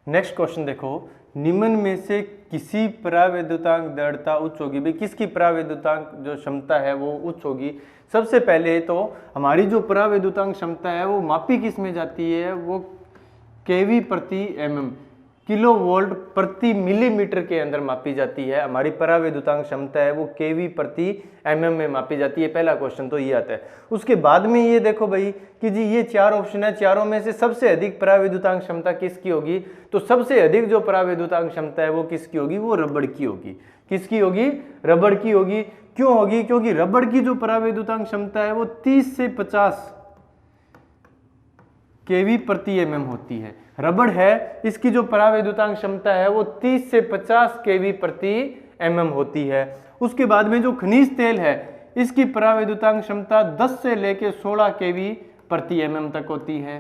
Next question देखो, निम्न में से किसी परावैद्युतांक दृढ़ता उच्च होगी। भाई किसकी परावैद्युतांक जो क्षमता है वो उच्च होगी? सबसे पहले तो हमारी जो परावैद्युतांक क्षमता है वो मापी किस में जाती है? वो केवी प्रति एमएम, किलो वोल्ट प्रति मिलीमीटर के अंदर मापी जाती है। हमारी परावैद्युतांक क्षमता है वो केवी प्रति एमएम में मापी जाती है। पहला क्वेश्चन तो ये आता है। उसके बाद में ये देखो भाई कि जी ये चार ऑप्शन है, चारों में से सबसे अधिक परावैद्युतांक क्षमता किसकी होगी? तो सबसे अधिक जो परावैद्युतांक क्षमता है वो किसकी होगी? वो रबड़ की होगी। किसकी होगी? रबड़ की होगी। क्यों होगी? क्योंकि रबड़ की जो परावैद्युतांक क्षमता है वो 30 से 50 केवी प्रति एमएम होती है। रबड़ है, इसकी जो परावैद्युतांक क्षमता है वो 30 से 50 केवी प्रति एमएम होती है। उसके बाद में जो खनिज तेल है इसकी परावैद्युतांक क्षमता 10 से लेके 16 केवी प्रति एमएम तक होती है।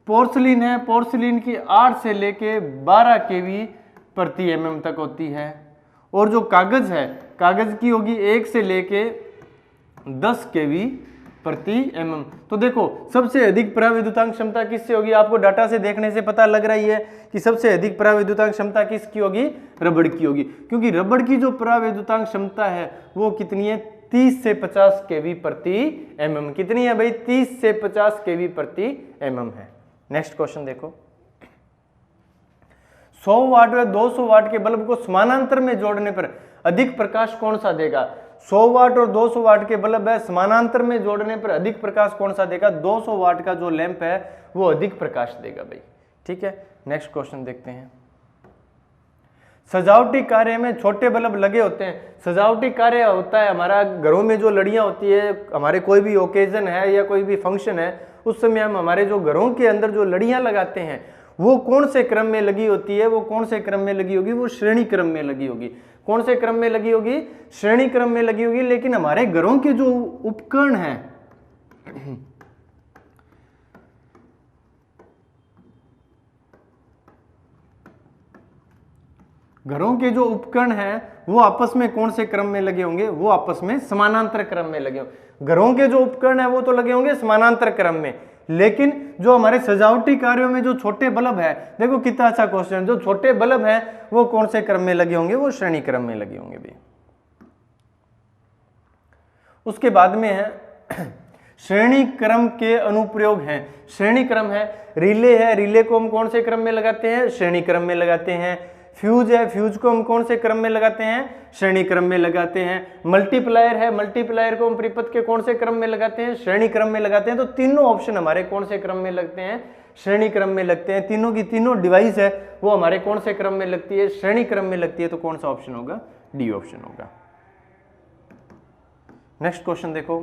पोर्सिलिन है, पोर्सिलिन की 8 से लेके 12 केवी प्रति एमएम तक होती है। और जो कागज है, कागज की होगी 1 से लेके 10 केवी प्रति एमएम। तो देखो सबसे अधिक परावैद्युतांक क्षमता किससे होगी? आपको डाटा से देखने से पता लग रही है कि सबसे अधिक परावैद्युतांक क्षमता किसकी होगी? रबड़ की होगी। क्योंकि रबड़ की जो परावैद्युतांक क्षमता है वो कितनी है? 30 से 50 केवी प्रति एमएम। कितनी है भाई? 30 से 50 केवी प्रति एमएम है। नेक्स्ट क्वेश्चन देखो, 100 वाट व 200 वाट के बल्ब को समानांतर में जोड़ने पर अधिक प्रकाश कौन सा देगा? 100 वाट और 200 वाट के बल्ब है, समानांतर में जोड़ने पर अधिक प्रकाश कौन सा देगा? 200 वाट का जो लैंप है वो अधिक प्रकाश देगा भाई। ठीक है, नेक्स्ट क्वेश्चन देखते हैं। सजावटी कार्य में छोटे बल्ब लगे होते हैं। सजावटी कार्य होता है हमारा घरों में जो लड़ियां होती है, हमारे कोई भी ओकेजन है या कोई भी फंक्शन है उस समय हम हमारे जो घरों के अंदर जो लड़ियां लगाते हैं वो कौन से क्रम में लगी होती है? वो कौन से क्रम में लगी होगी? वो श्रेणी क्रम में लगी होगी। कौन से क्रम में लगी होगी? श्रेणी क्रम में लगी होगी। लेकिन हमारे घरों के जो उपकरण हैं घरों के जो उपकरण हैं वो आपस में कौन से क्रम में लगे होंगे? वो आपस में समानांतर क्रम में लगे होंगे। घरों के जो उपकरण हैं वो तो लगे होंगे समानांतर क्रम में, लेकिन जो हमारे सजावटी कार्यों में जो छोटे बल्ब है, देखो कितना अच्छा क्वेश्चन, जो छोटे बल्ब है वो कौन से क्रम में लगे होंगे? वो श्रेणी क्रम में लगे होंगे भी। उसके बाद में है श्रेणी क्रम के अनुप्रयोग हैं। श्रेणी क्रम है, रिले है, रिले को हम कौन से क्रम में लगाते हैं? श्रेणी क्रम में लगाते हैं। फ्यूज है, फ्यूज को हम कौन से क्रम में लगाते हैं? श्रेणी क्रम में लगाते हैं। मल्टीप्लायर है, मल्टीप्लायर को हम परिपथ के कौन से क्रम में लगाते हैं? श्रेणी क्रम में लगाते हैं। तो तीनों ऑप्शन हमारे कौन से क्रम में लगते हैं? श्रेणी क्रम में लगते हैं। तीनों की तीनों डिवाइस है वो हमारे कौन से क्रम में लगती है? श्रेणी क्रम में लगती है। तो कौन सा ऑप्शन होगा? डी ऑप्शन होगा। नेक्स्ट क्वेश्चन देखो,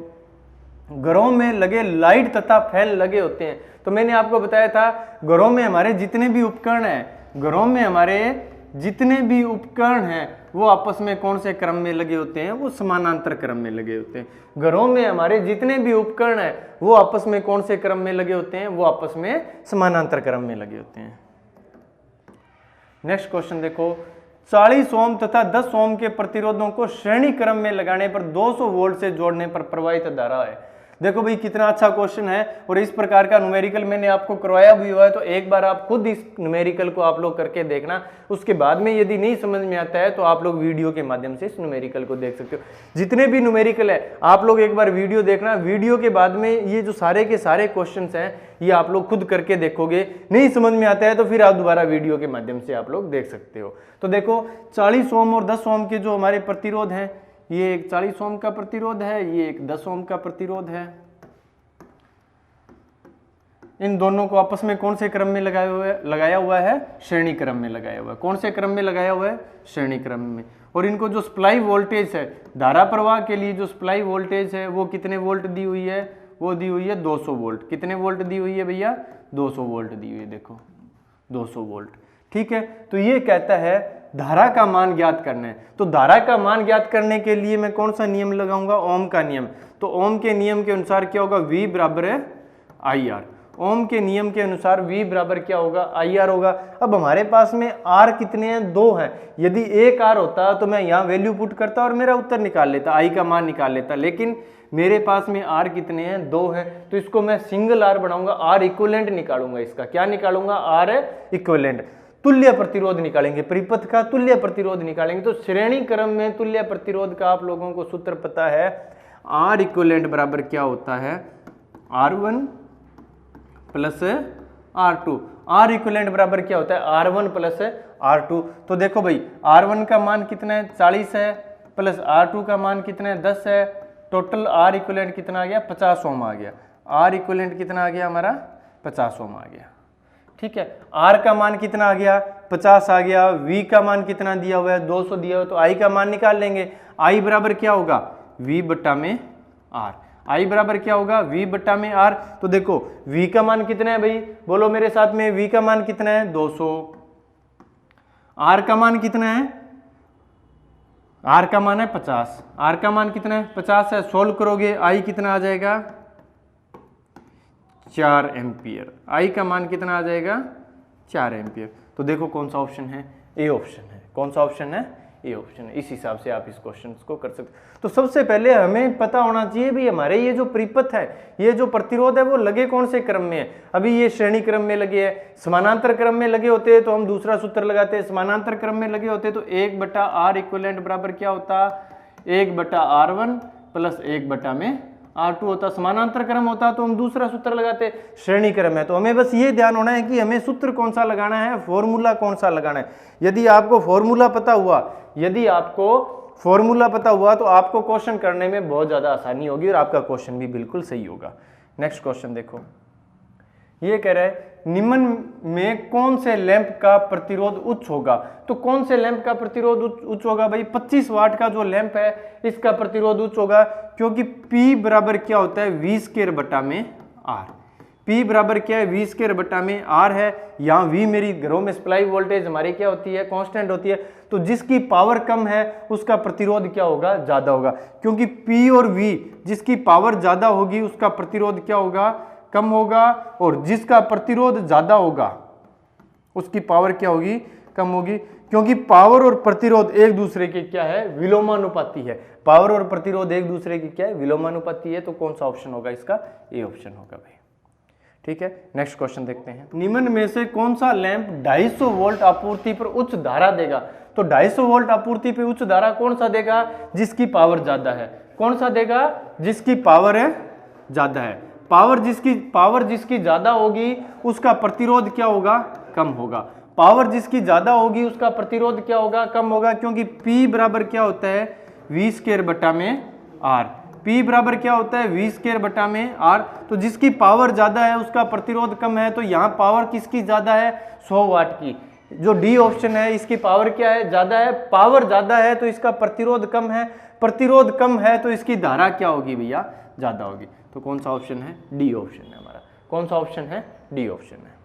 घरों में लगे लाइट तथा फैन लगे होते हैं। तो मैंने आपको बताया था घरों में हमारे जितने भी उपकरण हैं, घरों में हमारे जितने भी उपकरण हैं वो आपस में कौन से क्रम में लगे होते हैं? वो समानांतर क्रम में लगे होते हैं। घरों में हमारे जितने भी उपकरण हैं वो आपस में कौन से क्रम में लगे होते हैं? वो आपस में समानांतर क्रम में लगे होते हैं। नेक्स्ट क्वेश्चन देखो, 40 ओम तथा 10 ओम के प्रतिरोधों को श्रेणी क्रम में लगाने पर 200 वोल्ट से जोड़ने पर प्रवाहित धारा है। देखो भाई कितना अच्छा क्वेश्चन है, और इस प्रकार का न्यूमेरिकल मैंने आपको करवाया भी हुआ है, तो एक बार आप खुद इस न्यूमेरिकल को आप लोग करके देखना। उसके बाद में यदि नहीं समझ में आता है तो आप लोग वीडियो के माध्यम से इस न्यूमेरिकल को देख सकते हो। जितने भी न्यूमेरिकल है आप लोग एक बार वीडियो देखना, वीडियो के बाद में ये जो सारे के सारे क्वेश्चन हैं ये आप लोग खुद करके देखोगे। नहीं समझ में आता है तो फिर आप दोबारा वीडियो के माध्यम से आप लोग देख सकते हो। तो देखो 40 ओम और 10 ओम के जो हमारे प्रतिरोध हैं, ये एक 40 ओम का प्रतिरोध है, ये एक 10 ओम का प्रतिरोध है। इन दोनों को आपस में कौन से क्रम में लगाया हुआ है? श्रेणी क्रम में लगाया हुआ है। कौन से क्रम में लगाया हुआ है? श्रेणी क्रम में। और इनको जो सप्लाई वोल्टेज है, धारा प्रवाह के लिए जो सप्लाई वोल्टेज है वो कितने वोल्ट दी हुई है? वो दी हुई है 200 वोल्ट। कितने वोल्ट दी हुई है भैया? 200 वोल्ट दी हुई है। देखो 200 वोल्ट। ठीक है, तो ये कहता है धारा का मान ज्ञात करना है। तो धारा का मान ज्ञात करने के लिए मैं कौन सा नियम लगाऊंगा? ओम का नियम। तो ओम के नियम के अनुसार क्या होगा? V बराबर है IR। ओम के नियम के अनुसार V बराबर क्या होगा, IR होगा। अब हमारे पास में R कितने हैं, 2 हैं। यदि एक R होता तो मैं यहाँ वैल्यू पुट करता और मेरा उत्तर निकाल लेता, I का मान निकाल लेता, लेकिन मेरे पास में R कितने हैं, 2 हैं। तो इसको मैं सिंगल R बनाऊंगा, R इक्विवेलेंट निकालूंगा। इसका क्या निकालूंगा, R इक्विवेलेंट। तुल्य प्रतिरोध निकालेंगे, परिपथ का तुल्य प्रतिरोध निकालेंगे। तो श्रेणी क्रम में तुल्य प्रतिरोध का आप लोगों को सूत्र पता है, R इक्विवेलेंट बराबर क्या होता है, R1 plus R2। R equivalent बराबर क्या होता है, R1 प्लस R2। तो देखो भाई R1 का मान कितना है, 40 है, प्लस R2 का मान कितना है, 10 है। टोटल R इक्विवेलेंट कितना आ गया, 50 ओम आ गया। R इक्विवेलेंट कितना आ गया हमारा, 50 ओम आ गया। ठीक है, R का मान कितना आ गया, 50 आ गया। V का मान कितना दिया हुआ है, 200 दिया हुआ है। तो I का मान निकाल लेंगे। I बराबर क्या होगा, V बट्टा में R। I बराबर क्या होगा, V बट्टा में R। तो देखो V का मान कितना है भाई, बोलो मेरे साथ में, V का मान कितना है, 200। R का मान कितना है, R का मान है 50। R का मान कितना है, 50 है। सोल्व करोगे I कितना आ जाएगा, 4 एम्पियर। I का मान कितना आ जाएगा, 4 एम्पियर। तो देखो कौन सा ऑप्शन है, ए ऑप्शन है। कौन सा ऑप्शन है, ए ऑप्शन है। इस हिसाब से आप इस क्वेश्चन को कर सकते। तो सबसे पहले हमें पता होना चाहिए भी हमारे ये जो परिपथ है, ये जो प्रतिरोध है, वो लगे कौन से क्रम में है। अभी ये श्रेणी क्रम में लगे है, समानांतर क्रम में लगे होते हैं तो हम दूसरा सूत्र लगाते हैं। समानांतर क्रम में लगे होते तो 1 बटा R इक्विवेलेंट बराबर क्या होता, 1 बटा R1 प्लस 1 बटा में R2 होता। समानांतर क्रम होता तो हम दूसरा सूत्र लगाते। श्रेणी क्रम है तो हमें बस ये ध्यान होना है कि हमें सूत्र कौन सा लगाना है, फॉर्मूला कौन सा लगाना है। यदि आपको फॉर्मूला पता हुआ, तो आपको क्वेश्चन करने में बहुत ज्यादा आसानी होगी और आपका क्वेश्चन भी बिल्कुल सही होगा। नेक्स्ट क्वेश्चन देखो, ये कह रहा है निम्न में कौन से लैंप का प्रतिरोध उच्च होगा। तो कौन से लैंप का प्रतिरोध उच्च होगा भाई, 25 वाट का जो लैंप है इसका प्रतिरोध उच्च होगा, क्योंकि P बराबर क्या होता है, V स्क्वायर बटा में R। P बराबर क्या है, V स्क्वायर बटा में R है। यहाँ V मेरी घरों में सप्लाई वोल्टेज हमारी क्या होती है, कांस्टेंट होती है। तो जिसकी पावर कम है उसका प्रतिरोध क्या होगा, ज्यादा होगा, क्योंकि P और V जिसकी पावर ज्यादा होगी उसका प्रतिरोध क्या होगा, कम होगा, और जिसका प्रतिरोध ज्यादा होगा उसकी पावर क्या होगी, कम होगी। क्योंकि पावर और प्रतिरोध एक दूसरे के क्या है, विलोमानुपाती है। पावर और प्रतिरोध एक दूसरे की क्या है, विलोमानुपाती है। तो कौन सा ऑप्शन होगा इसका, ए ऑप्शन होगा भाई। ठीक है, नेक्स्ट क्वेश्चन देखते हैं। निम्न में से कौन सा लैंप 250 वोल्ट आपूर्ति पर उच्च धारा देगा। तो 250 वोल्ट आपूर्ति पर उच्च धारा कौन सा देगा, जिसकी पावर ज्यादा है। कौन सा देगा, जिसकी पावर है ज्यादा है। पावर जिसकी ज्यादा होगी उसका प्रतिरोध क्या होगा, कम होगा। पावर जिसकी ज्यादा होगी उसका प्रतिरोध क्या होगा, कम होगा, क्योंकि P बराबर क्या होता है, V स्क्वायर बटा में R। P बराबर क्या होता है, V स्क्वायर बटा में R। तो जिसकी पावर ज्यादा है उसका प्रतिरोध कम है। तो यहाँ पावर किसकी ज्यादा है, 100 वाट की। जो डी ऑप्शन है इसकी पावर क्या है, ज्यादा है। पावर ज्यादा है तो इसका प्रतिरोध कम है, प्रतिरोध कम है तो इसकी धारा क्या होगी भैया, ज्यादा होगी। तो कौन सा ऑप्शन है, डी ऑप्शन है हमारा। कौन सा ऑप्शन है, डी ऑप्शन है।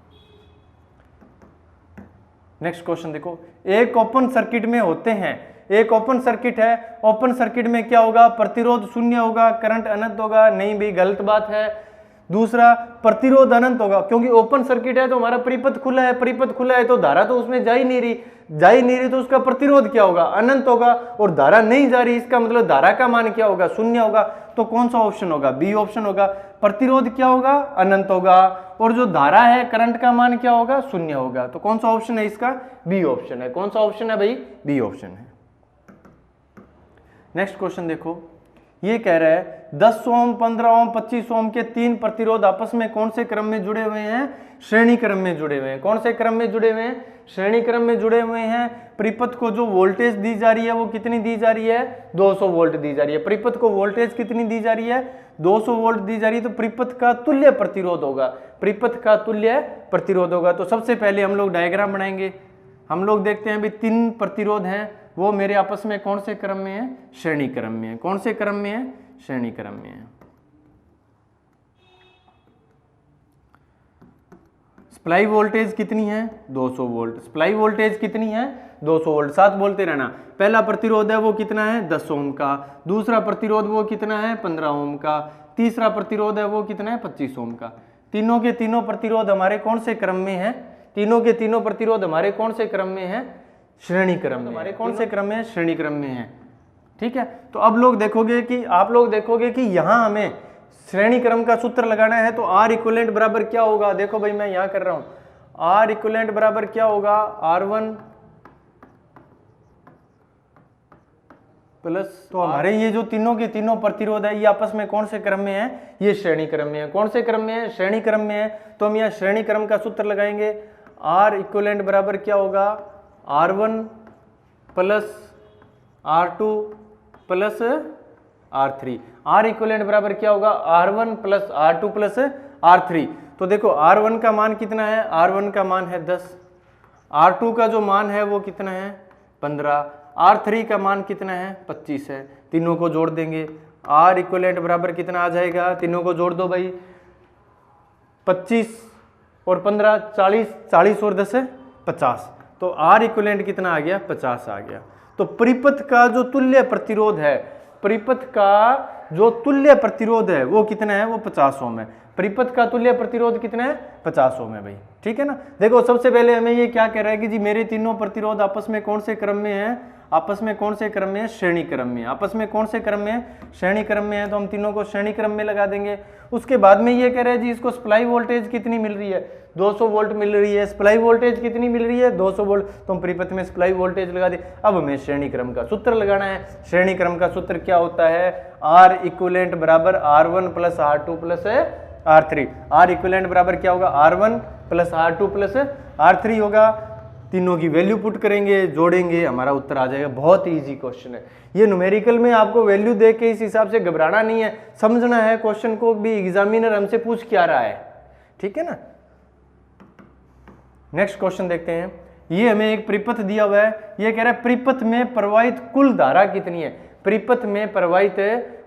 नेक्स्ट क्वेश्चन देखो, एक ओपन सर्किट में होते हैं, एक ओपन सर्किट है, ओपन सर्किट में क्या होगा, प्रतिरोध शून्य होगा, करंट अनंत होगा। नहीं भी, गलत बात है। दूसरा, प्रतिरोध अनंत होगा, क्योंकि ओपन सर्किट है तो हमारा परिपथ खुला है, परिपथ खुला है तो धारा तो उसमें जा ही नहीं रही, तो उसका प्रतिरोध क्या होगा, अनंत होगा। और धारा नहीं जा रही, इसका मतलब धारा का मान क्या होगा, शून्य होगा। तो कौन सा ऑप्शन होगा, बी ऑप्शन होगा। प्रतिरोध क्या होगा, अनंत होगा, और जो धारा है करंट का मान क्या होगा, शून्य होगा। तो कौन सा ऑप्शन है इसका, बी ऑप्शन है। कौन सा ऑप्शन है भाई, बी ऑप्शन है। नेक्स्ट क्वेश्चन देखो, ये कह रहा है 10 ओम, 15 ओम, 25 ओम के 3 प्रतिरोध आपस में कौन से क्रम में जुड़े हुए हैं, श्रेणी क्रम में जुड़े हुए हैं। कौन से क्रम में जुड़े हुए हैं, श्रेणी क्रम में जुड़े हुए हैं। परिपथ को जो वोल्टेज दी जा रही है वो कितनी दी जा रही है, 200 वोल्ट दी जा रही है। परिपथ को वोल्टेज कितनी दी जा रही है, 200 वोल्ट दी जा रही है। तो परिपथ का तुल्य प्रतिरोध होगा, परिपथ का तुल्य प्रतिरोध होगा। तो सबसे पहले हम लोग डायग्राम बनाएंगे। हम लोग देखते हैं अभी 3 प्रतिरोध हैं, वो मेरे आपस में कौन से क्रम में है, श्रेणी क्रम में है। कौन से क्रम में है, श्रेणी क्रम में है। सप्लाई वोल्टेज कितनी है, 200 वोल्ट। सप्लाई वोल्टेज कितनी है, 200 वोल्ट। साथ बोलते रहना। पहला प्रतिरोध है वो कितना है, 10 ओम का। दूसरा प्रतिरोध वो कितना है, 15 ओम का। तीसरा प्रतिरोध है वो कितना है, 25 ओम का। तीनों के तीनों प्रतिरोध हमारे कौन से क्रम में हैं? तीनों के तीनों प्रतिरोध हमारे कौन से क्रम में हैं? श्रेणी क्रम में। हमारे कौन से क्रम में है? श्रेणी क्रम में है। ठीक है, तो अब आप लोग देखोगे कि यहां हमें श्रेणी क्रम का सूत्र लगाना है, तो R इक्विवेलेंट बराबर क्या होगा? देखो भाई मैं यहां कर रहा हूं, R इक्विवेलेंट बराबर क्या होगा? R1 प्लस, तो हमारे ये जो तीनों के तीनों प्रतिरोध है ये आपस में कौन से क्रम में है? ये श्रेणी क्रम में है। कौन से क्रम में है? श्रेणी क्रम में है। तो हम यहाँ श्रेणी क्रम का सूत्र लगाएंगे, R इक्विवेलेंट बराबर क्या होगा? R1 plus R2 plus R3। R equivalent बराबर क्या होगा? R1 plus R2 plus R3। तो देखो R1 का मान कितना है? R1 का मान है 10, R2 का जो मान है वो कितना है? 15, R3 का मान कितना है? 25 है। तीनों को जोड़ देंगे, R इक्विवेलेंट बराबर कितना आ जाएगा? तीनों को जोड़ दो भाई, 25 और 15 40, 40 और 10 50। तो R इक्विवेलेंट कितना आ गया? 50 आ गया। तो परिपथ का जो तुल्य प्रतिरोध है, परिपथ का जो तुल्य प्रतिरोध है वो कितना है? वो 50 ओम है। परिपथ का तुल्य प्रतिरोध कितना है? 50 ओम है भाई। ठीक है ना। देखो सबसे पहले हमें ये क्या कह रहा है कि जी मेरे तीनों प्रतिरोध आपस में कौन से क्रम में है? आपस में कौन से क्रम में है? श्रेणी क्रम में। आपस में कौन से क्रम में है? श्रेणी क्रम में है। तो हम तीनों को श्रेणी क्रम में लगा देंगे। उसके बाद में ये कह रहे हैं जी इसको सप्लाई वोल्टेज कितनी मिल रही है? 200 वोल्ट मिल रही है। सप्लाई वोल्टेज कितनी मिल रही है? 200 वोल्ट। तो हम परिपथ में सप्लाई वोल्टेज लगा दे। अब हमें श्रेणी क्रम का सूत्र लगाना है। श्रेणी क्रम का सूत्र क्या होता है? R इक्विवेलेंट बराबर R1 plus R2 plus R3। R equivalent बराबर क्या होगा? R1 plus R2 plus R3 होगा। तीनों की वैल्यू पुट करेंगे, जोड़ेंगे, हमारा उत्तर आ जाएगा। बहुत ही इजी क्वेश्चन है ये। न्यूमेरिकल में आपको वैल्यू देख के इस हिसाब से घबराना नहीं है, समझना है क्वेश्चन को भी एग्जामिनर हमसे पूछ क्या रहा है। ठीक है ना। नेक्स्ट क्वेश्चन देखते हैं। ये हमें एक परिपथ दिया हुआ है। ये कह रहा है परिपथ में प्रवाहित कुल धारा कितनी है? परिपथ में प्रवाहित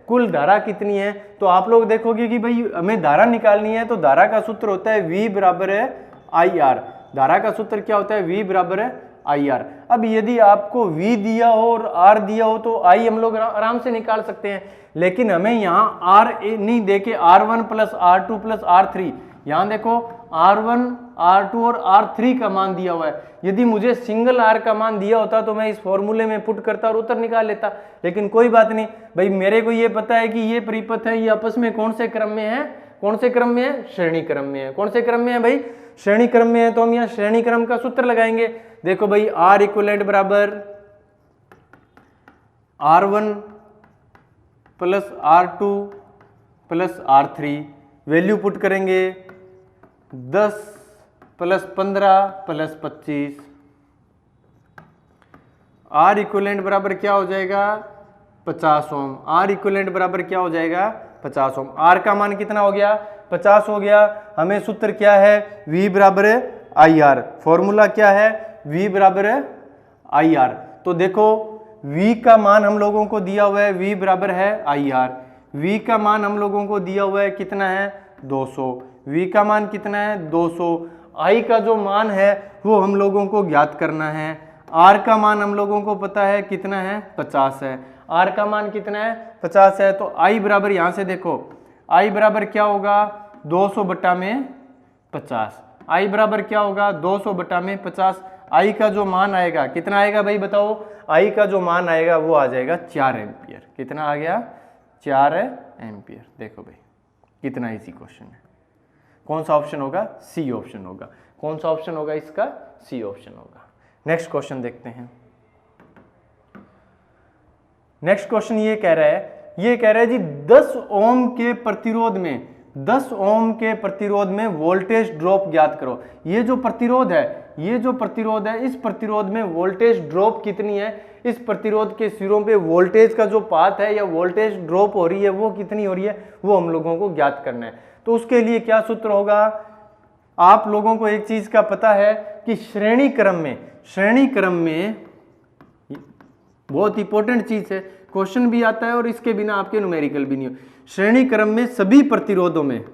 कुल धारा कितनी है? तो आप लोग देखोगे कि भाई हमें धारा निकालनी है, तो धारा का सूत्र होता है V बराबर है IR। धारा का सूत्र क्या होता है? V बराबर है IR। अब यदि आपको V दिया हो और R दिया हो तो I हम लोग आराम से निकाल सकते हैं, लेकिन हमें यहाँ R नहीं देके R1 plus R2 plus R3, यहाँ देखो R1 R2 और R3 का मान दिया हुआ है। यदि मुझे सिंगल R का मान दिया होता तो मैं इस फॉर्मूले में पुट करता और उत्तर निकाल लेता, लेकिन कोई बात नहीं भाई, मेरे को ये पता है कि ये परिपथ है, ये आपस में कौन से क्रम में है? कौन से क्रम में है? श्रेणी क्रम में है। कौन से क्रम में है भाई? श्रेणी क्रम में है। तो हम यहाँ श्रेणी क्रम का सूत्र लगाएंगे। देखो भाई R इक्विवेलेंट बराबर R1 plus R2 plus R3, value put करेंगे 10 प्लस 15 प्लस 25। R इक्विवेलेंट बराबर क्या हो जाएगा? 50 ओम। R इक्विवेलेंट बराबर क्या हो जाएगा? 50 ओम। R का मान कितना हो गया? 50 हो गया। हमें सूत्र क्या है? V बराबर है IR। फॉर्मूला क्या है? V बराबर है IR। तो देखो V का मान हम लोगों को दिया हुआ है, V बराबर है IR। V का मान हम लोगों को दिया हुआ है कितना है? 200। V का मान कितना है? 200। I का जो मान है वो हम लोगों को ज्ञात करना है। R का मान हम लोगों को पता है कितना है? 50 है। R का मान कितना है? 50 है। तो I बराबर, यहां से देखो I बराबर क्या होगा? 200 बटा में 50। I बराबर क्या होगा? 200 बटा में 50। I का जो मान आएगा कितना आएगा भाई बताओ? I का जो मान आएगा वो आ जाएगा 4 एम्पियर। कितना आ गया? 4 एम्पियर। देखो भाई कितना इजी क्वेश्चन है। कौन सा ऑप्शन होगा? सी ऑप्शन होगा। कौन सा ऑप्शन होगा इसका? सी ऑप्शन होगा। नेक्स्ट क्वेश्चन देखते हैं। नेक्स्ट क्वेश्चन ये कह रहा है जी 10 ओम के प्रतिरोध में, 10 ओम के प्रतिरोध में वोल्टेज ड्रॉप ज्ञात करो। ये जो प्रतिरोध है, इस प्रतिरोध में वोल्टेज ड्रॉप कितनी है? इस प्रतिरोध के सिरों पे वोल्टेज का जो पाथ है या वोल्टेज ड्रॉप हो रही है वो कितनी हो रही है, वो हम लोगों को ज्ञात करना है। तो उसके लिए क्या सूत्र होगा? आप लोगों को एक चीज का पता है कि श्रेणी क्रम में बहुत इंपॉर्टेंट चीज है, क्वेश्चन भी आता है और इसके बिना आपके न्यूमेरिकल भी नहीं हो। श्रेणी क्रम में सभी प्रतिरोधों में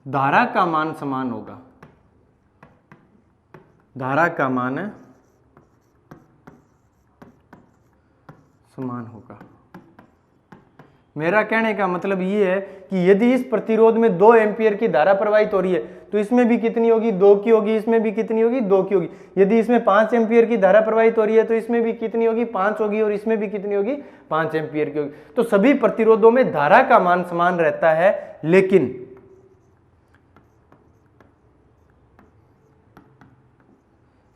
धारा का मान समान होगा। धारा का मान समान होगा। मेरा कहने का मतलब ये है कि यदि इस प्रतिरोध में 2 एम्पीयर की धारा प्रवाहित हो रही है तो इसमें भी कितनी होगी, 2 की होगी, इसमें भी कितनी होगी, 2 की होगी। यदि इसमें 5 एम्पीयर की धारा प्रवाहित हो रही है तो इसमें भी कितनी होगी, 5 होगी, और इसमें भी कितनी होगी, 5 एम्पीयर की होगी। तो सभी प्रतिरोधों में धारा का मान समान रहता है, लेकिन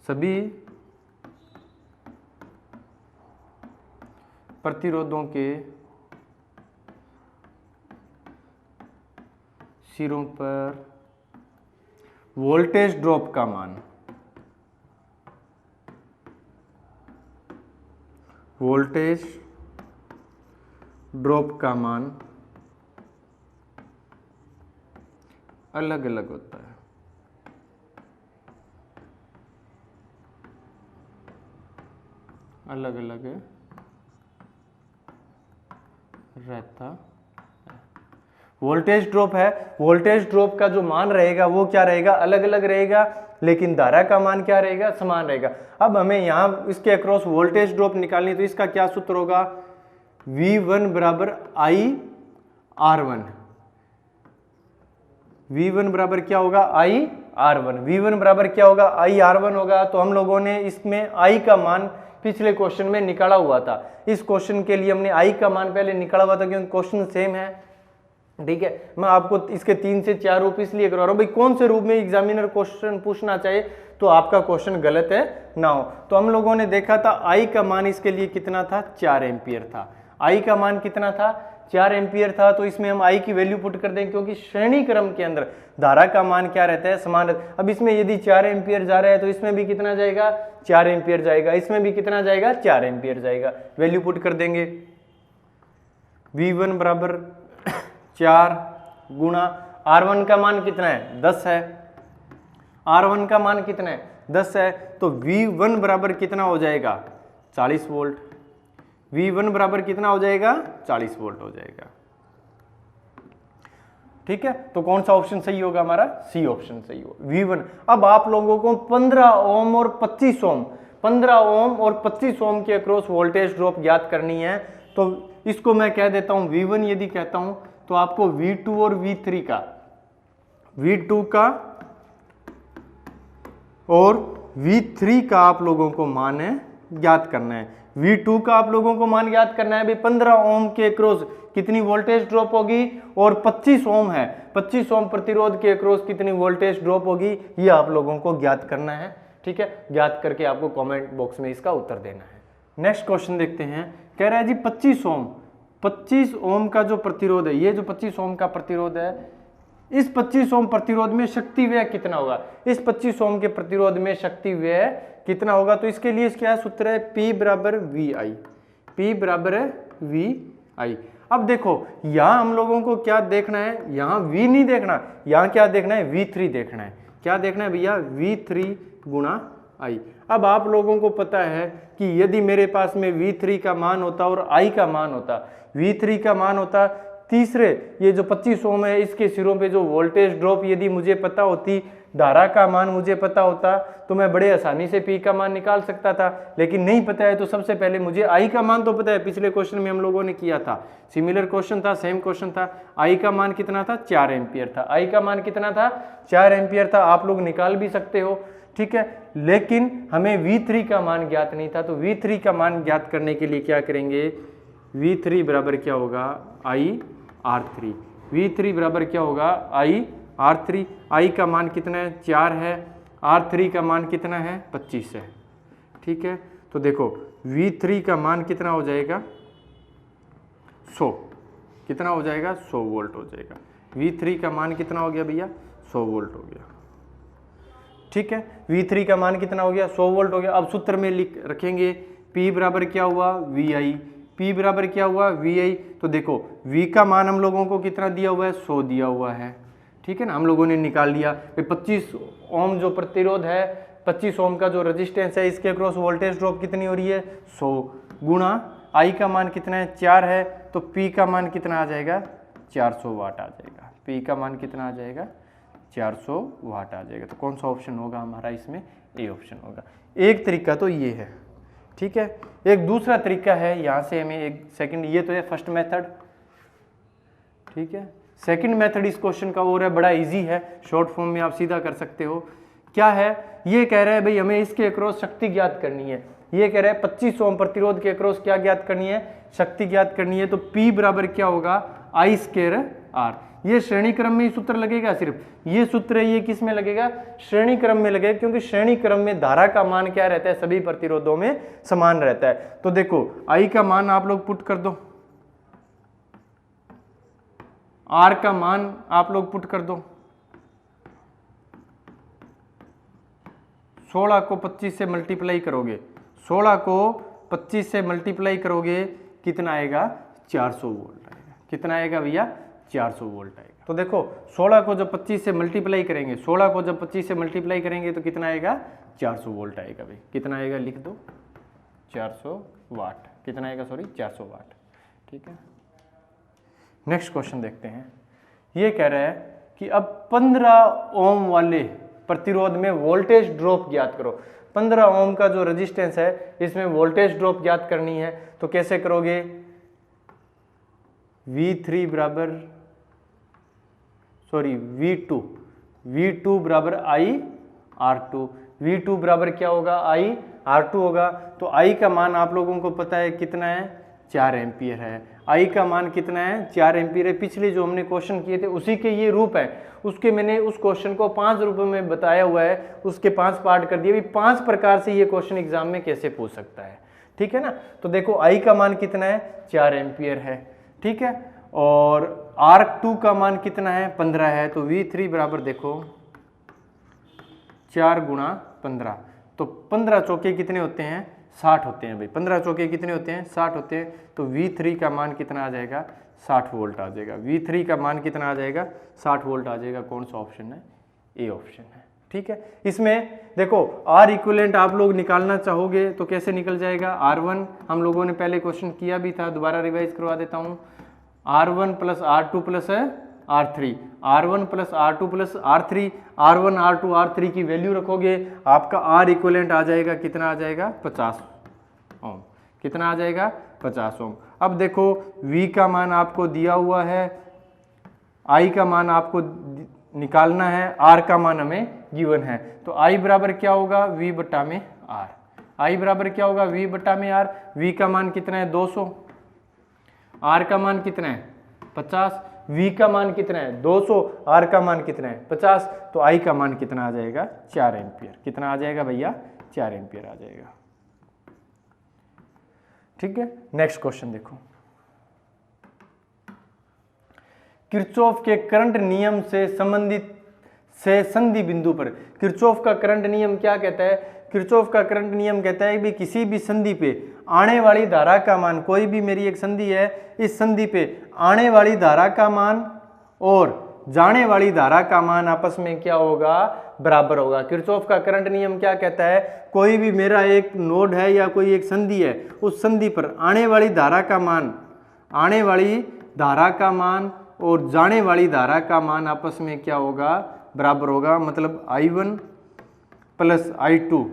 सभी प्रतिरोधों के सिरों पर वोल्टेज ड्रॉप का मान अलग अलग होता है। अलग अलग रहता है। वोल्टेज ड्रॉप है, वोल्टेज ड्रॉप का जो मान रहेगा वो क्या रहेगा, अलग अलग रहेगा, लेकिन धारा का मान क्या रहेगा, समान रहेगा। अब हमें यहाँ इसके अक्रॉस वोल्टेज ड्रॉप निकालनी, तो इसका क्या सूत्र होगा, V1 बराबर IR1। V1 बराबर क्या होगा, IR1। V1 बराबर क्या होगा, IR1 होगा। तो हम लोगों ने इसमें I का मान पिछले क्वेश्चन में निकाला हुआ था। इस क्वेश्चन के लिए हमने I का मान पहले निकाला हुआ था क्योंकि क्वेश्चन सेम है, ठीक है। मैं आपको इसके 3 से 4 रूप इसलिए करवा रहा हूं भाई, कौन से रूप में एग्जामिनर क्वेश्चन पूछना चाहिए तो आपका क्वेश्चन गलत है ना हो। तो हम लोगों ने देखा था I का मान इसके लिए कितना था, 4 एम्पीयर था। I का मान कितना था, 4 एम्पीयर था। तो इसमें हम I की वैल्यू पुट कर देंगे क्योंकि श्रेणी क्रम के अंदर धारा का मान क्या रहता है, समान रहता है। अब इसमें यदि 4 एम्पीयर जा रहा है तो इसमें भी कितना जाएगा, 4 एम्पीयर जाएगा, इसमें भी कितना जाएगा, 4 एम्पीयर जाएगा। वैल्यू पुट कर देंगे, V1 बराबर 4 गुणा R1 का मान कितना है, 10 है। R1 का मान कितना है, 10 है। तो V1 बराबर कितना हो जाएगा, 40 वोल्ट। V1 बराबर कितना हो जाएगा, 40 वोल्ट हो जाएगा, ठीक है। तो कौन सा ऑप्शन सही होगा हमारा, सी ऑप्शन सही होगा, V1। अब आप लोगों को 15 ओम और 25 ओम 15 ओम और 25 ओम के अक्रॉस वोल्टेज ड्रॉप ज्ञात करनी है। तो इसको मैं कह देता हूं V1 यदि कहता हूं तो आपको V2 और V3 का, V2 का और V3 का आप लोगों को मान ज्ञात करना है। V2 का आप लोगों को मान ज्ञात करना है भाई, 15 ओम के अक्रॉस कितनी वोल्टेज ड्रॉप होगी, और 25 ओम है, 25 ओम प्रतिरोध के अक्रॉस कितनी वोल्टेज ड्रॉप होगी, ये आप लोगों को ज्ञात करना है, ठीक है। ज्ञात करके आपको कमेंट बॉक्स में इसका उत्तर देना है। नेक्स्ट क्वेश्चन देखते हैं, कह रहा है जी 25 ओम का जो प्रतिरोध है, ये जो 25 ओम का प्रतिरोध है, इस 25 ओम प्रतिरोध में शक्ति व्यय कितना होगा, इस 25 ओम के प्रतिरोध में शक्ति व्यय कितना होगा। तो इसके लिए क्या सूत्र है, P बराबर VI, P बराबर है VI। अब देखो यहां हम लोगों को क्या देखना है, यहां V नहीं देखना, यहां क्या देखना है, V3 देखना है। क्या देखना है भैया, V3 गुणा I। अब आप लोगों को पता है कि यदि मेरे पास में V3 का मान होता और I का मान होता, V3 का मान होता, तीसरे ये जो 25 ओम है इसके सिरों पे जो वोल्टेज ड्रॉप यदि मुझे पता होती, धारा का मान मुझे पता होता, तो मैं बड़े आसानी से P का मान निकाल सकता था। लेकिन नहीं पता है तो सबसे पहले मुझे I का मान तो पता है, पिछले क्वेश्चन में हम लोगों ने किया था, सिमिलर क्वेश्चन था, सेम क्वेश्चन था। I का मान कितना था, 4 एम्पियर था। I का मान कितना था, 4 एम्पियर था। आप लोग निकाल भी सकते हो, ठीक है। लेकिन हमें V3 का मान ज्ञात नहीं था, तो V3 का मान ज्ञात करने के लिए क्या करेंगे, V3 बराबर क्या होगा, IR3। V3 बराबर क्या होगा, IR3। I का मान कितना है, 4 है, R3 का मान कितना है, 25 है, ठीक है। तो देखो V3 का मान कितना हो जाएगा, 100, कितना हो जाएगा, 100 वोल्ट हो जाएगा। V3 का मान कितना हो गया भैया, 100 वोल्ट हो गया, ठीक है। V3 का मान कितना हो गया, 100 वोल्ट हो गया। अब सूत्र में लिख रखेंगे, P बराबर क्या हुआ, VI। P बराबर क्या हुआ, VI। तो देखो V का मान हम लोगों को कितना दिया हुआ है, 100 दिया हुआ है, ठीक है ना। हम लोगों ने निकाल लिया 25 ओम जो प्रतिरोध है, 25 ओम का जो रेजिस्टेंस है, इसके अक्रॉस वोल्टेज ड्रॉप कितनी हो रही है, 100 गुणा I का मान कितना है, 4 है, तो P का मान कितना आ जाएगा, 400 वाट आ जाएगा। P का मान कितना आ जाएगा, 400 वाट आ जाएगा। तो कौन सा ऑप्शन होगा हमारा इसमें? ए ऑप्शन होगा। एक तरीका तो ये है, ठीक है। एक दूसरा तरीका है, यहाँ से हमें एक सेकंड, ये तो है फर्स्ट मेथड, ठीक है। सेकंड मेथड इस क्वेश्चन का और है, बड़ा इजी है, शॉर्ट फॉर्म में आप सीधा कर सकते हो। क्या है? ये कह रहा है भाई हमें इसके अक्रॉस शक्ति ज्ञात करनी है। ये कह रहा है 25 ओम प्रतिरोध के अक्रॉस क्या ज्ञात करनी है? शक्ति ज्ञात करनी है। तो P बराबर क्या होगा? I square R। ये श्रेणी क्रम में ही सूत्र लगेगा, सिर्फ ये सूत्र है, ये किस में लगेगा? श्रेणी क्रम में लगेगा, क्योंकि श्रेणी क्रम में धारा का मान क्या रहता है? सभी प्रतिरोधों में समान रहता है। तो देखो I का मान आप लोग पुट कर दो, R का मान आप लोग पुट कर दो। 16 को 25 से मल्टीप्लाई करोगे, 16 को 25 से मल्टीप्लाई करोगे, कितना आएगा? 400 वोल्ट आएगा। कितना आएगा भैया? 400 वोल्ट आएगा। तो देखो 16 को जब 25 से मल्टीप्लाई करेंगे, 16 को जब 25 से मल्टीप्लाई करेंगे तो कितना आएगा? 400 वोल्ट आएगा भाई। कितना आएगा? लिख दो, 400 वाट। कितना आएगा? सॉरी 400 वाट, ठीक है। नेक्स्ट क्वेश्चन देखते हैं। ये कह रहा है कि अब 15 ओम वाले प्रतिरोध में वोल्टेज ड्रॉप ज्ञात करो। 15 ओम का जो रेजिस्टेंस है इसमें वोल्टेज ड्रॉप ज्ञात करनी है। तो कैसे करोगे? V3 बराबर V2 बराबर I R2। V2 बराबर क्या होगा? I R2 होगा। तो I का मान आप लोगों को पता है कितना है? 4 एम्पियर है। I का मान कितना है? 4 एम्पियर है। पिछले जो हमने क्वेश्चन किए थे उसी के ये रूप है, उसके मैंने उस क्वेश्चन को 5 रूपों में बताया हुआ है, उसके 5 पार्ट कर दिए। 5 प्रकार से ये क्वेश्चन एग्जाम में कैसे पूछ सकता है, ठीक है ना। तो देखो I का मान कितना है? 4 एम्पियर है, ठीक है। और R2 का मान कितना है? 15 है। तो V3 बराबर देखो 4 गुणा 15, तो 15 चौके कितने होते हैं? 60 होते हैं भाई। 15 चौके कितने होते हैं? 60 होते हैं। तो V3 का मान कितना आ जाएगा? 60 वोल्ट आ जाएगा। V3 का मान कितना आ जाएगा? 60 वोल्ट आ जाएगा। कौन सा ऑप्शन है? ए ऑप्शन है, ठीक है। इसमें देखो R इक्विवेलेंट आप लोग निकालना चाहोगे तो कैसे निकल जाएगा? R1 हम लोगों ने पहले क्वेश्चन किया भी था, दोबारा रिवाइज करवा देता हूँ। R1 plus R2 plus R3, R1 plus R2 plus R3, R1 R2 R3 की वैल्यू रखोगे, आपका R इक्विवेलेंट आ जाएगा, कितना आ जाएगा? 50 ओम। कितना आ जाएगा? 50 ओम। अब देखो V का मान आपको दिया हुआ है, I का मान आपको निकालना है, R का मान हमें गिवन है। तो I बराबर क्या होगा? V बटा में R। I बराबर क्या होगा? V बटा में R। V का मान कितना है? 200। R का मान कितना है? 50। V का मान कितना है? 200। R का मान कितना है? 50। तो I का मान कितना आ जाएगा? 4 एम्पियर। कितना आ जाएगा भैया? 4 एम्पियर आ जाएगा, ठीक है। नेक्स्ट क्वेश्चन देखो। किरचॉफ के करंट नियम से संबंधित से संधि बिंदु पर, किरचॉफ का करंट नियम क्या कहता है? किरचॉफ का करंट नियम कहता है कि किसी भी संधि पे आने वाली धारा का मान, कोई भी मेरी एक संधि है, इस संधि पे आने वाली धारा का मान और जाने वाली धारा का मान आपस में क्या होगा? बराबर होगा। किरचॉफ का करंट नियम क्या कहता है? कोई भी मेरा एक नोड है या कोई एक संधि है, उस संधि पर आने वाली धारा का मान, आने वाली धारा का मान और जाने वाली धारा का मान आपस में क्या होगा? बराबर होगा। मतलब I1 प्लस I2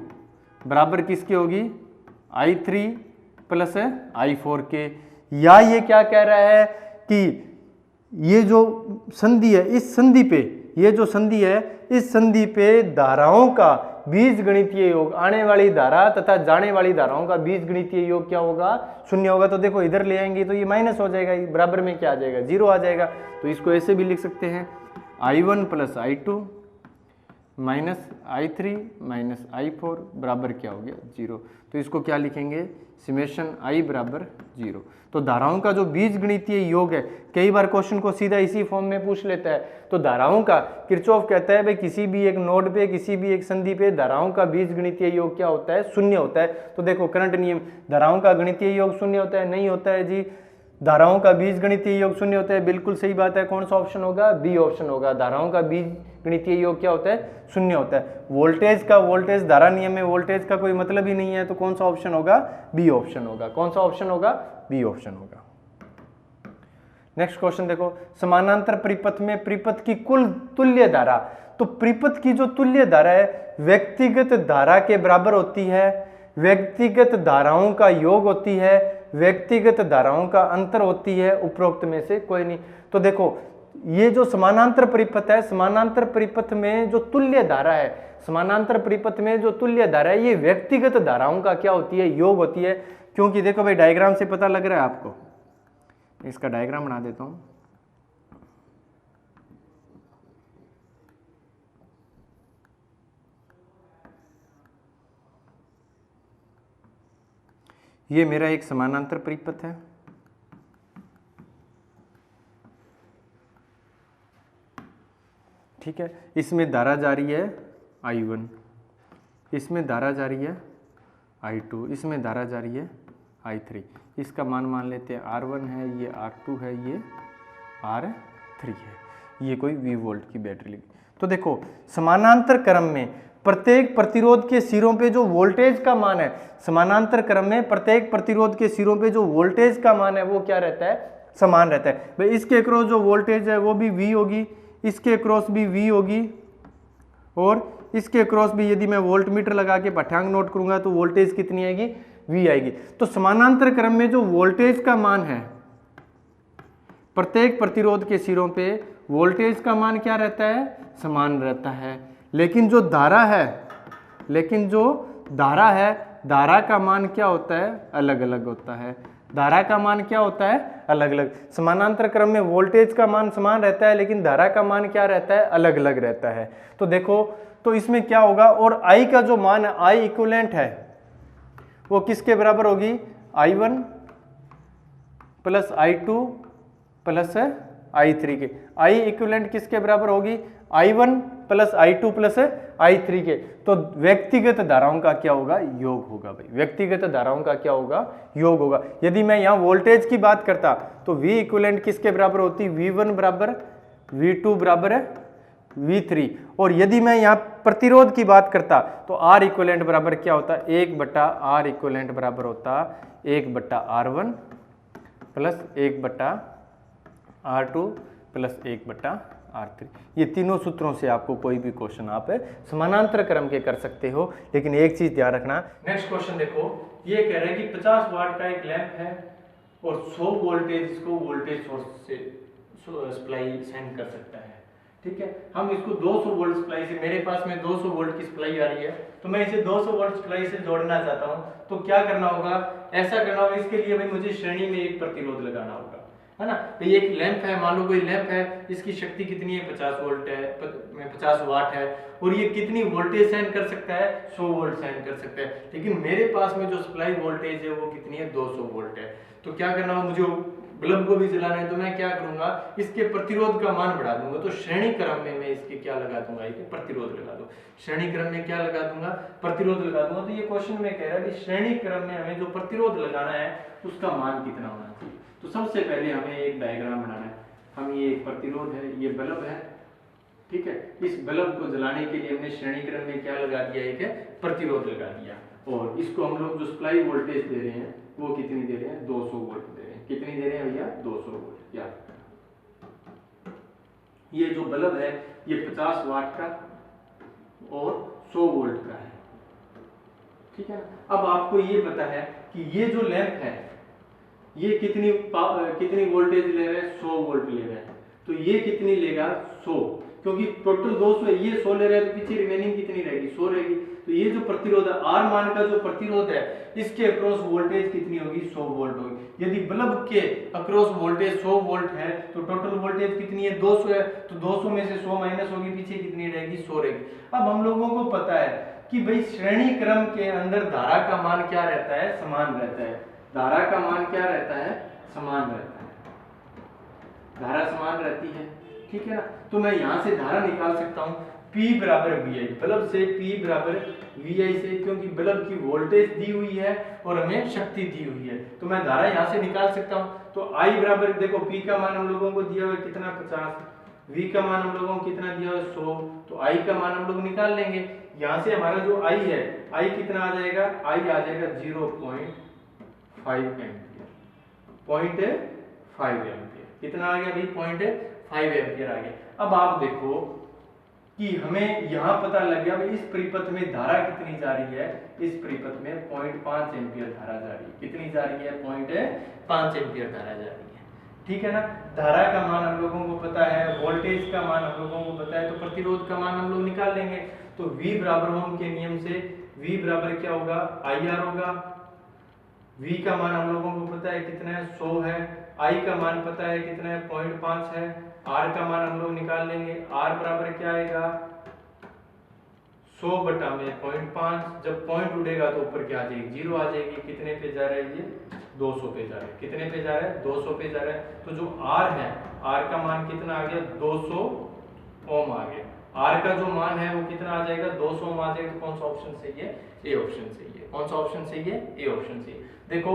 बराबर किसकी होगी? I3 प्लस I4 के। या ये क्या कह रहा है कि ये जो संधि है, इस संधि पे, ये जो संधि है, इस संधि पे धाराओं का बीजगणितीय योग, आने वाली धारा तथा जाने वाली धाराओं का बीजगणितीय योग क्या होगा? 0 होगा। तो देखो इधर ले आएंगे तो ये माइनस हो जाएगा, बराबर में क्या आ जाएगा? 0 आ जाएगा। तो इसको ऐसे भी लिख सकते हैं, I1 plus I2 minus I3 minus I4 बराबर क्या हो गया? 0। तो इसको क्या लिखेंगे? समेशन I बराबर 0। तो धाराओं का जो बीजगणितीय योग है, कई बार क्वेश्चन को सीधा इसी फॉर्म में पूछ लेता है। तो धाराओं का किरचॉफ कहता है भाई किसी भी एक नोड पे, किसी भी एक संधि पे धाराओं का बीजगणितीय योग क्या होता है? 0 होता है। तो देखो करंट नियम, धाराओं का गणितीय योग 0 होता है? नहीं होता है जी। धाराओं का बीजगणितीय योग 0 होता है, बिल्कुल सही बात है। कौन सा ऑप्शन होगा? बी ऑप्शन होगा। धाराओं का बीजगणितीय योग क्या होता है? 0 होता है। वोल्टेज का, वोल्टेज धारा नियम में वोल्टेज का कोई मतलब ही नहीं है, तो कौन सा ऑप्शन होगा? बी ऑप्शन होगा। कौन सा ऑप्शन होगा? बी ऑप्शन होगा। नेक्स्ट क्वेश्चन देखो, समानांतर परिपथ में परिपथ की कुल तुल्य धारा, तो परिपथ की जो तुल्य धारा है व्यक्तिगत धारा के बराबर होती है, व्यक्तिगत धाराओं का योग होती है, व्यक्तिगत धाराओं का अंतर होती है, उपरोक्त में से कोई नहीं। तो देखो ये जो समानांतर परिपथ है, समानांतर परिपथ में जो तुल्य धारा है, समानांतर परिपथ में जो तुल्य धारा है, ये व्यक्तिगत धाराओं का क्या होती है, योग होती है। क्योंकि देखो भाई डायग्राम से पता लग रहा है आपको, इसका डायग्राम बना देता हूं। ये मेरा एक समानांतर परिपथ है, ठीक है। इसमें धारा जा रही है I1, इसमें धारा जा रही है I2, इसमें धारा जा रही है I3। इसका मान मान लेते हैं R1 है, ये R2 है, ये R3 है। ये कोई V वोल्ट की बैटरी लगी। तो देखो समानांतर क्रम में प्रत्येक प्रतिरोध के सिरों पे जो वोल्टेज का मान है, समानांतर क्रम में प्रत्येक प्रतिरोध के सिरों पे जो वोल्टेज का मान है वो क्या रहता है, समान रहता है। भाई इसके अक्रॉस जो वोल्टेज है वो भी V होगी, इसके अक्रॉस भी V होगी, और इसके अक्रॉस भी यदि मैं वोल्ट मीटर लगा के पाठ्यांक नोट करूंगा तो वोल्टेज कितनी आएगी, V आएगी। तो समानांतर क्रम में जो वोल्टेज का मान है, प्रत्येक प्रतिरोध के सिरों पे वोल्टेज का मान क्या रहता है, समान रहता है। लेकिन जो धारा है, धारा का मान क्या होता है, अलग अलग होता है। धारा का मान क्या होता है, अलग अलग। समानांतर क्रम में वोल्टेज का मान समान रहता है, लेकिन धारा का मान क्या रहता है, अलग अलग रहता है। तो देखो तो इसमें क्या होगा, और I का जो मान है, I इक्विवेलेंट है, वो किसके बराबर होगी, I1 plus I2 plus I3 के। I इक्विवेलेंट किसके बराबर होगी, I1 plus I2 plus I3 के। तो व्यक्तिगत धाराओं का क्या होगा, योग होगा। भाई व्यक्तिगत धाराओं का क्या होगा, योग होगा। यदि मैं यहाँ वोल्टेज की बात करता तो V इक्विवेलेंट किसके बराबर होती, V1 बराबर V2 बराबर V3। और यदि मैं यहाँ प्रतिरोध की बात करता तो R इक्विवेलेंट बराबर क्या होता, 1/R इक्विवेलेंट बराबर होता 1/R1 plus 1/R2 plus 1/R3। ये तीनों सूत्रों से आपको कोई भी क्वेश्चन आप समानांतर क्रम के कर सकते हो। लेकिन एक चीज ध्यान रखना, नेक्स्ट क्वेश्चन देखो, ये कह रहा है कि 50 वाट का एक लैंप है और 100 वोल्टेज इसको वोल्टेज सोर्स से सप्लाई सेंड कर सकता है, ठीक है। हम इसको 200 वोल्ट सप्लाई से, मेरे पास में 200 वोल्ट की सप्लाई आ रही है, तो मैं इसे 200 वोल्ट सप्लाई से जोड़ना चाहता हूं। तो क्या करना होगा, ऐसा करना होगा, इसके लिए भाई मुझे श्रेणी में एक प्रतिरोध लगाना होगा, है ना। तो ये एक लैंप है, मान लो कोई लैंप है, इसकी शक्ति कितनी है, 50 वोल्ट है, 50 वाट है, और ये कितनी वोल्टेज सेंड कर सकता है, 100 वोल्ट सेंड कर सकता है। लेकिन मेरे पास में जो सप्लाई वोल्टेज है वो कितनी है, 200 वोल्ट है। तो क्या करना होगा, मुझे बल्ब को भी जलाना है, तो मैं क्या करूंगा, इसके प्रतिरोध का मान बढ़ा दूंगा। तो श्रेणी क्रम में मैं इसके क्या लगा दूंगा, इसके प्रतिरोध लगा दूं। श्रेणी क्रम में क्या लगा दूंगा, प्रतिरोध लगा दूंगा। तो ये क्वेश्चन में कह रहा है कि श्रेणी क्रम में हमें जो प्रतिरोध लगाना है उसका मान कितना होना चाहिए। तो सबसे पहले हमें एक डायग्राम बनाना है। हम ये एक प्रतिरोध है, ये बल्ब है, ठीक है। इस बल्ब को जलाने के लिए हमने श्रेणी क्रम में क्या लगा दिया, एक प्रतिरोध लगा दिया। और इसको हम लोग जो सप्लाई वोल्टेज दे रहे हैं वो कितनी दे रहे हैं, 200 वोल्ट दे रहे हैं। कितनी दे रहे हैं भैया, 200 वोल्ट। याद, ये जो बल्ब है ये 50 वाट का और 100 वोल्ट का है, ठीक है। अब आपको ये पता है कि ये जो लैंप है ये कितनी वोल्टेज ले रहा है, 100 वोल्ट ले रहा है। तो ये कितनी लेगा, 100, क्योंकि टोटल 200 है, ये 100 ले रहा है, तो पीछे रिमेनिंग कितनी रहेगी, 100 रहेगी। तो ये जो प्रतिरोध है, R मान का जो प्रतिरोध है, इसके अक्रॉस वोल्टेज कितनी होगी, 100 वोल्ट होगी। यदि बल्ब के अक्रॉस वोल्टेज 100 वोल्ट है तो टोटल वोल्टेज कितनी है, 200 है। तो 200 में से 100 माइनस होगी, पीछे कितनी रहेगी, 100 रहेगी। अब हम लोगों को पता है कि भाई श्रेणी क्रम के अंदर धारा का मान क्या रहता है, समान रहता है। धारा का मान क्या रहता है, समान रहता है, धारा समान रहती है, ठीक है ना। तो मैं यहां से धारा निकाल सकता हूं, P बराबर VI, बल्ब से P बराबर VI से, क्योंकि बल्ब की वोल्टेज दी हुई है और हमें शक्ति दी हुई है, तो मैं धारा यहां से निकाल सकता हूं। तो I बराबर, देखो P का मान हम लोगों को दिया हुआ है कितना, 50, V का मान हम लोगों को कितना दिया हुआ है, 100, तो I का मान हम लोग निकाल लेंगे। यहां से हमारा जो I है, I कितना आ जाएगा, I आ जाएगा 0.5 एम्पियर, 0.5 एम्पियर। कितना आ गया भाई, 0.5 एम्पियर आ गया। अब आप देखो कि हमें यहाँ पता लग गया भाई इस परिपथ में धारा कितनी जा रही है, इस परिपथ में 0.5 एम्पियर धारा जा रही है। कितनी जा रही है? 0.5 एम्पियर धारा जा रही है। ठीक है ना। धारा का मान हम लोगों को पता है, वोल्टेज का मान हम लोगों को पता है, तो प्रतिरोध का मान हम लोग निकाल लेंगे। तो V बराबर ओम के नियम से V बराबर क्या होगा? IR होगा। V का मान हम लोगों को पता है कितना है? 100 है। I का मान पता है कितना है? 0.5 है। R का मान हम लोग निकाल लेंगे। R बराबर क्या आएगा? 100 बटा में 0.5। जब पॉइंट उड़ेगा तो ऊपर क्या आ जाएगी? 0 आ जाएगी। कितने पे जा रहा है ये? 200 पे जा रहा है। कितने पे जा रहा है? 200 पे जा रहा है। तो जो R है, R का मान कितना आ गया? 200 ओम आ गया। R का जो मान है वो कितना आ जाएगा? 200 ओम आ जाएगा। तो कौन सा ऑप्शन सही है? ए ऑप्शन सही है। कौन सा ऑप्शन सही है? ए ऑप्शन सही है। देखो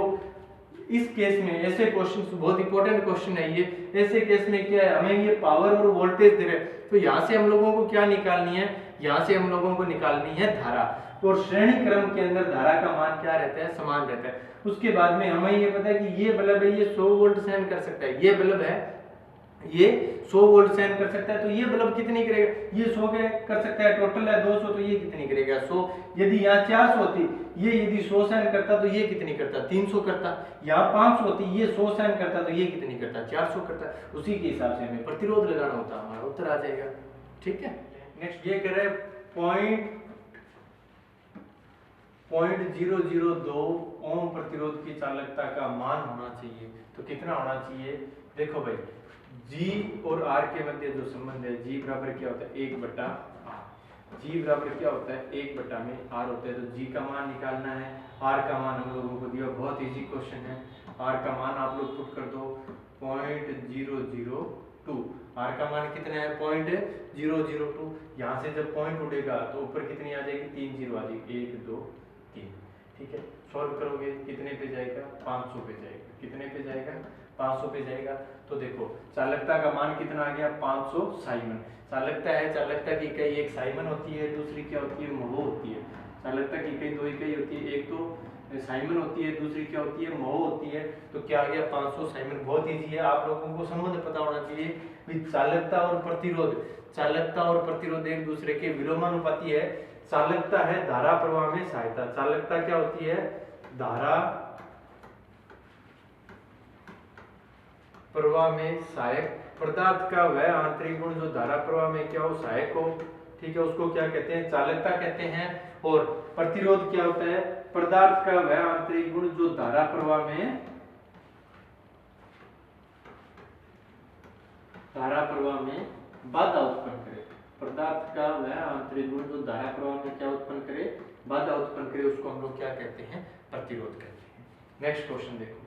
इस केस में ऐसे क्वेश्चन बहुत इंपॉर्टेंट क्वेश्चन है ये। ऐसे केस में क्या है, हमें ये पावर और वोल्टेज दे रहे हैं, तो यहाँ से हम लोगों को क्या निकालनी है? यहाँ से हम लोगों को निकालनी है धारा। और श्रेणी क्रम के अंदर धारा का मान क्या रहता है? समान रहता है। उसके बाद में हमें ये पता है कि ये बल्ब है, ये 100 वोल्ट सहन कर सकता है। ये बल्ब है, ये 100 वोल्ट सहन कर सकता है। तो ये बल्ब कितनी करेगा? ये 100 कर सकता है। टोटल है 200, तो ये कितनी करेगा? 100। यदि यहाँ 400 होती, ये यदि 100 सहन करता तो ये कितनी करता? 300 करता। यहाँ 500 होती, ये 100 सहन करता तो ये कितनी करता? 400 करता। उसी के हिसाब से हमें प्रतिरोध लगाना होता, हमारा उत्तर आ जाएगा। ठीक है। नेक्स्ट ये कह रहे हैं 0.002 ओम प्रतिरोध की चालकता का मान होना चाहिए। तो कितना होना चाहिए? देखो भाई, G और R के मध्य जो संबंध है, G बराबर क्या होता है? 1/R। G बराबर क्या होता है? 1/में R होता है। तो G का मान निकालना है। R का मान हम लोगों को दिया, बहुत इजी क्वेश्चन है। R का मान आप लोग पुट कर दो 0.002। R का मान कितना है? 0.002। यहाँ से जब पॉइंट उड़ेगा तो ऊपर कितनी आ जाएगी? 3 0 आ जाएगी। 1 2 3। ठीक है। सॉल्व करोगे कितने पे जाएगा? 500 पे जाएगा। कितने पे जाएगा? 500 पे जाएगा। तो देखो चालकता का मान कितना आ गया? 500 साइमन। चालकता है, चालकता की इकाई एक साइमन होती है, दूसरी क्या होती है? महो होती है। चालकता की इकाई दो इकाई होती है, एक तो साइमन होती है, दूसरी क्या होती है? महो होती है। तो क्या आ गया? 500 साइमन। बहुत इजी है, आप लोगों को संबंध पता होना चाहिए। चालकता और प्रतिरोध, चालकता और प्रतिरोध एक दूसरे के विलोमानुपाती है। चालकता है धारा प्रवाह में सहायता। चालकता क्या होती है? धारा प्रवाह में सहायक। पदार्थ का वह आंतरिक गुण जो धारा प्रवाह में क्या हो? सहायक हो। ठीक है, उसको क्या कहते हैं? चालकता कहते हैं। और प्रतिरोध क्या होता है? पदार्थ का वह आंतरिक गुण जो धारा प्रवाह में बाधा उत्पन्न करे। पदार्थ का वह आंतरिक गुण जो धारा प्रवाह में क्या उत्पन्न करे? बाधा उत्पन्न करे, उसको हम लोग क्या कहते हैं? प्रतिरोध कहते हैं। नेक्स्ट क्वेश्चन देखो,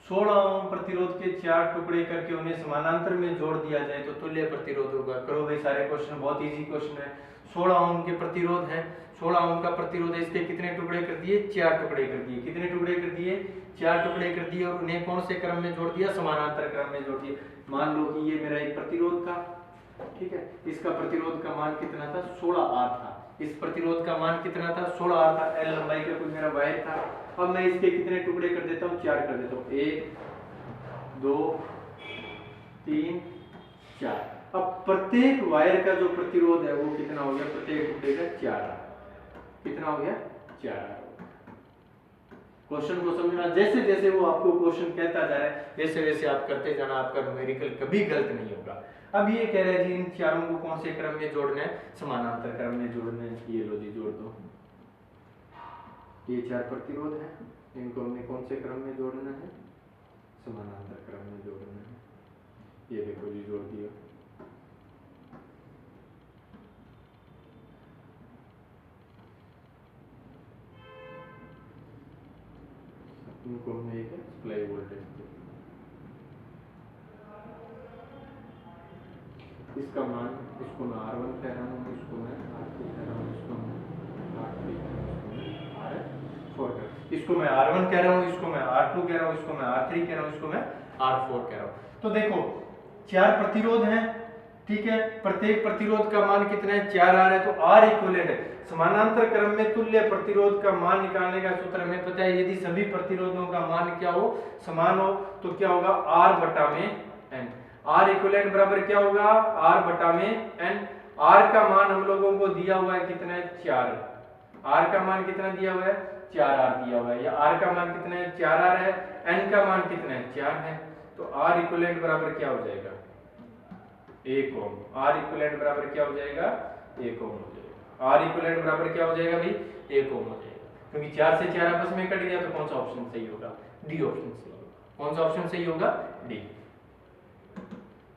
16 ओम प्रतिरोध के 4 टुकड़े करके उन्हें समानांतर में जोड़ दिया जाए तो तुल्य प्रतिरोध होगा। करो भाई सारे क्वेश्चन, बहुत इजी क्वेश्चन है। 16 ओम के प्रतिरोध है, 16 ओम का प्रतिरोध है, इसके कितने टुकड़े कर दिए? 4 टुकड़े कर दिए। कितने टुकड़े कर दिए? 4 टुकड़े कर दिए। और उन्हें कौन से क्रम में जोड़ दिया? समानांतर क्रम में जोड़ दिया। मान लो कि ये मेरा एक प्रतिरोध था, ठीक है, इसका प्रतिरोध का मान कितना था? 16R था। इस प्रतिरोध का मान कितना था? 16R था। L लंबाई का कोई मेरा वायर था। अब मैं इसके कितने टुकड़े कर देता हूँ? 4 कर देता हूँ। 1 2 3 4। अब प्रत्येक वायर का जो प्रतिरोध है वो कितना हो गया? प्रत्येक टुकड़े का 4R। कितना हो गया? 4R। क्वेश्चन को समझना, जैसे जैसे वो आपको क्वेश्चन कहता जा रहा है वैसे वैसे आप करते जाना, आपका न्यूमेरिकल कभी गलत नहीं होगा। अब ये कह रहा है जी इन चारों को कौन से क्रम में जोड़ना है? समानांतर क्रम में जोड़ना है। ये लो जी, जोड़ दो। ये 4 प्रतिरोध है, इनको हमने कौन से क्रम में जोड़ना है? समानांतर क्रम में जोड़ना है। ये देखो जी, जोड़ दिया। इनको हमने एक सप्लाई वोल्टेज दिया। इसका मान, इसको मैं R1 कह रहा हूँ, इसको मैं R2 कह रहा हूँ, इसको मैं R3 कह रहा हूँ, R4 कह रहा हूँ, इसको मैं R1 कह रहा हूँ, इसको मैं R2 कह रहा हूँ, इसको मैं R3 कह रहा हूँ, इसको मैं R4 कह रहा हूँ। तो देखो 4 प्रतिरोध हैं, ठीक है, प्रत्येक प्रतिरोध का मान कितना है? 4R है। तो R इक्विवेलेंट है। समानांतर क्रम में तुल्य प्रतिरोध का मान निकालने का सूत्र हमें पता है। यदि सभी प्रतिरोधों का मान क्या हो? समान हो तो क्या होगा? R बटा में N। आर इक्विवेलेंट बराबर क्या होगा, आर बटा में एन। आर का मान हम लोगों को दिया हुआ है कितना है, 4। आर का मान कितना दिया हुआ है, 4 आर दिया हुआ है, या आर का मान कितना है, 4 आर है, एन का मान कितना है, 4 है। तो आर इक्विवेलेंट बराबर क्या हो जाएगा, 1 ओम। आर इक्विवेलेंट बराबर क्या हो जाएगा, 1 ओम हो जाएगा। आर इक्विवेलेंट बराबर क्या हो जाएगा भाई, 1 ओम हो जाएगा, क्योंकि 4 से 4 आपस में कट गया, तो कौन सा ऑप्शन सही होगा, डी ऑप्शन सही होगा। कौन सा ऑप्शन सही होगा, डी।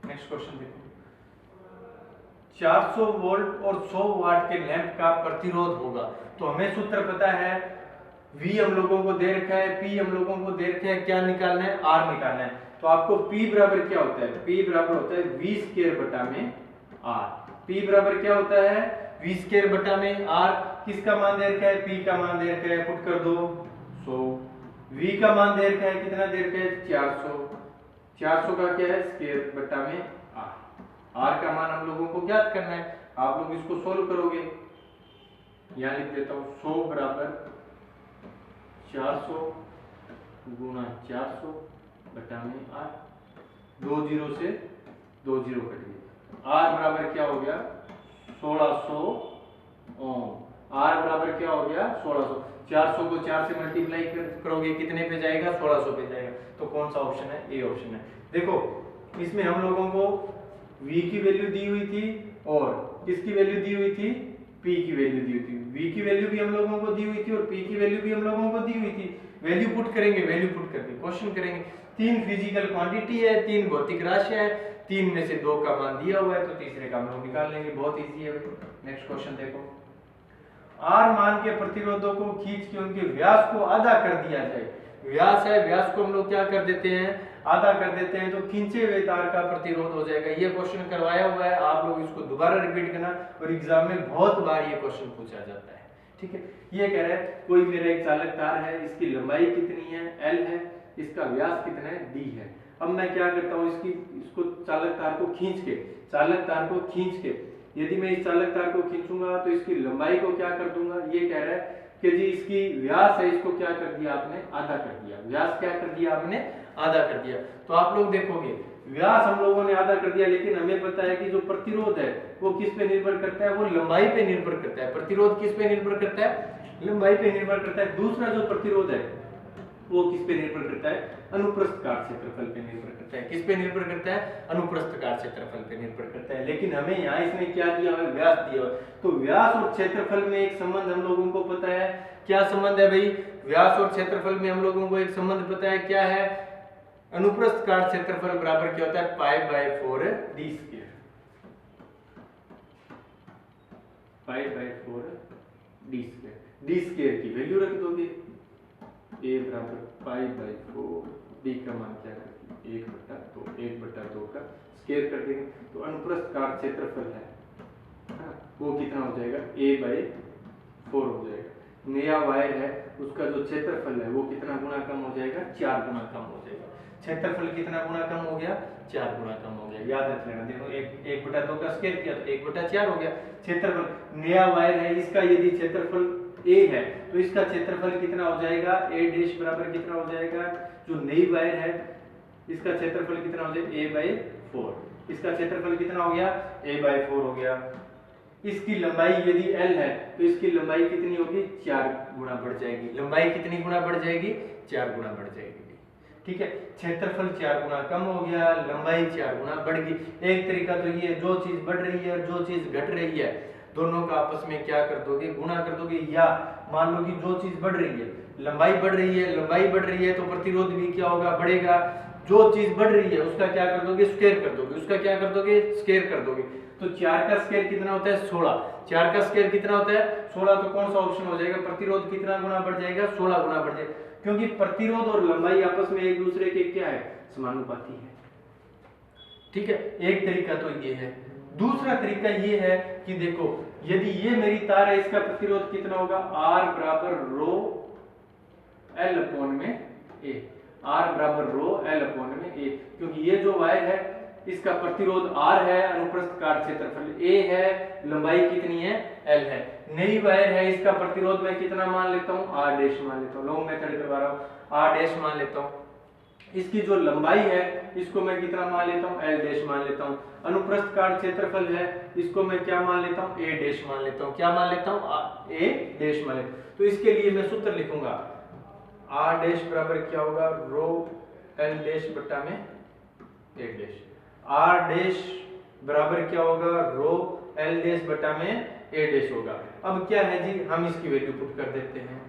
नेक्स्ट क्वेश्चन देखो, 400 वोल्ट और 100 वाट के लैंप का प्रतिरोध होगा। तो हमें सूत्र पता है, V हम लोगों को दे रखा है, P हम लोगों को दे रखा है, क्या निकालना है, R निकालना है। तो आपको P बराबर क्या होता है, P बराबर होता है V स्क्वायर बटा में R। P बराबर क्या होता है, V स्क्वायर बटा में R। किसका मान दे रखा है, P का मान दे रखा है, पुट कर दो 100। V का मान दे रखा है, कितना दे रखा है, 400। 400 का क्या है, स्क्वायर बटा में R। R का मान हम लोगों को ज्ञात करना है, आप लोग इसको सोल्व करोगे। यहां लिख देता हूं, 100 बराबर 400 गुणा 400 बटा में R। 2 जीरो से 2 जीरो कट गए। R बराबर क्या हो गया, 1600 ओम। R बराबर क्या हो गया, 1600। 400 को 4 से मल्टीप्लाई करोगे, कितने पे जाएगा, 1600 पे जाएगा। तो कौन सा ऑप्शन है, ए ऑप्शन है। देखो इसमें हम लोगों को V की वैल्यू दी हुई थी और किसकी वैल्यू दी हुई थी, P की वैल्यू दी हुई थी। V की वैल्यू भी हम लोगों को दी हुई थी और P की वैल्यू भी हम लोगों को दी हुई थी। वैल्यू पुट करेंगे, वैल्यू पुट करके क्वेश्चन करेंगे। 3 फिजिकल क्वांटिटी है, 3 भौतिक राशियां है, 3 में से 2 का मान दिया हुआ है, तो तीसरे का हम लोग निकाल लेंगे, बहुत इजी है। नेक्स्ट क्वेश्चन देखो, R मान के प्रतिरोधों को खींच के उनके व्यास को आधा कर दिया जाए। व्यास है, व्यास को हम लोग क्या कर देते हैं, आधा कर देते हैं, तो खींचे हुए तार का प्रतिरोध हो जाएगा। ये क्वेश्चन करवाया हुआ है, आप लोग इसको दोबारा रिपीट करना, और एग्जाम में बहुत बार ये क्वेश्चन पूछा जाता है। ठीक है, ये कह रहा है कोई मेरा एक चालक तार है, इसकी लंबाई कितनी है, L है, इसका व्यास कितना है, D है। अब मैं क्या करता हूँ, इसको चालक तार को खींच के, चालक तार को खींच के, यदि मैं इस चालक तार को खींचूंगा तो इसकी लंबाई को क्या कर दूंगा, ये कह रहा है कि जी इसकी व्यास है, इसको क्या कर दिया आपने, आधा कर दिया। व्यास क्या कर दिया आपने, आधा कर दिया। तो आप लोग देखोगे व्यास हम लोगों ने आधा कर दिया, लेकिन हमें पता है कि जो प्रतिरोध है वो किस पे निर्भर करता है, वो लंबाई पे निर्भर करता है। प्रतिरोध किस पे निर्भर करता है, लंबाई पे निर्भर करता है। दूसरा जो प्रतिरोध है वो किस पे निर्भर करता है, अनुप्रस्थ काट क्षेत्रफल पे निर्भर करता है। किस पे निर्भर करता है, अनुप्रस्थ काट क्षेत्रफल पे निर्भर करता है। लेकिन हमें यहाँ इसने क्या दिया हुआ है, व्यास दिया हुआ है। तो व्यास और क्षेत्रफल में एक संबंध हम लोगों को पता है, क्या संबंध है भाई, व्यास और क्षेत्रफल में हम लोगों को एक संबंध पता है, क्या है, अनुप्रस्थ काट क्षेत्रफल बराबर क्या होता है, π/4 d square. π/4 d square. d square की वैल्यू रख दोगे, a बराबर π/4, d का मान क्या है, 1/2, 1/2 का स्क्वायर कर देंगे, तो अनुप्रस्थ काट क्षेत्रफल है वो कितना हो जाएगा, a/4 हो जाएगा। नया वायर है, उसका जो क्षेत्रफल है वो कितना गुना कम हो जाएगा, 4 गुना कम हो जाएगा। क्षेत्रफल कितना गुना कम हो गया, 4 गुना कम हो गया। याद रख लेना, देखो 1/2 का स्क्वायर किया तो 1/4 हो गया। क्षेत्रफल नया वायर है, इसका यदि क्षेत्रफल a है तो इसका क्षेत्रफल कितना हो जाएगा, a' बराबर कितना हो जाएगा, जो नई वायर है इसका क्षेत्रफल कितना हो जाएगा, a/4। इसका क्षेत्रफल कितना हो गया, a/4 हो गया। इसकी लंबाई यदि L है तो इसकी लंबाई कितनी होगी, 4 गुना बढ़ जाएगी। लंबाई कितनी गुना बढ़ जाएगी, 4 गुना बढ़ जाएगी। ठीक है, क्षेत्रफल 4 गुना कम हो गया, लंबाई 4 गुना बढ़ गई। एक तरीका तो ये, जो चीज बढ़ रही है और जो चीज घट रही है दोनों का आपस में क्या कर दोगे, गुना कर दोगे। या मान लो कि जो चीज बढ़ रही है, लंबाई बढ़ रही है, लंबाई बढ़ रही है तो प्रतिरोध भी क्या होगा, बढ़ेगा। जो चीज बढ़ रही है उसका क्या कर दोगे, स्क्वायर कर दोगे। उसका क्या कर दोगे, स्क्वायर कर दोगे। तो 4 का स्क्वायर कितना होता है, 16। 4 का स्क्वायर कितना होता है, 16। तो कौन सा ऑप्शन हो जाएगा, प्रतिरोध कितना गुना बढ़ जाएगा, 16 गुना बढ़ जाएगा, क्योंकि प्रतिरोध और लंबाई आपस में एक दूसरे के क्या है, समानुपाती है। ठीक है, एक तरीका तो ये है। दूसरा तरीका ये है कि देखो यदि ये मेरी तार है, इसका प्रतिरोध कितना होगा, R बराबर रो L अपॉन में A। R बराबर रो L अपॉन में A, क्योंकि ये जो वायर है इसका प्रतिरोध R है, अनुप्रस्थ काट क्षेत्रफल A है, लंबाई कितनी है, L है। नई वायर है, इसका प्रतिरोध मैं कितना मान लेता हूँ, R' मान लेता हूँ। लॉन्ग मेथड करवा रहा हूँ, R' मान लेता हूँ। इसकी जो लंबाई है इसको मैं कितना मान लेता हूँ, एल डैश मान लेता हूँ। अनुप्रस्थ काट क्षेत्रफल है इसको मैं क्या मान लेता हूँ, ए डैश मान लेता हूँ। क्या मान लेता हूँ, ए डैश मान लेता हूँ। तो इसके लिए मैं सूत्र लिखूंगा, आर डैश बराबर क्या होगा, रो एल डैश बटा में ए डैश। आर डैश बराबर क्या होगा, रो एल डैश बटा में ए डैश होगा। अब क्या है जी, हम इसकी वैल्यू पुट कर देते हैं।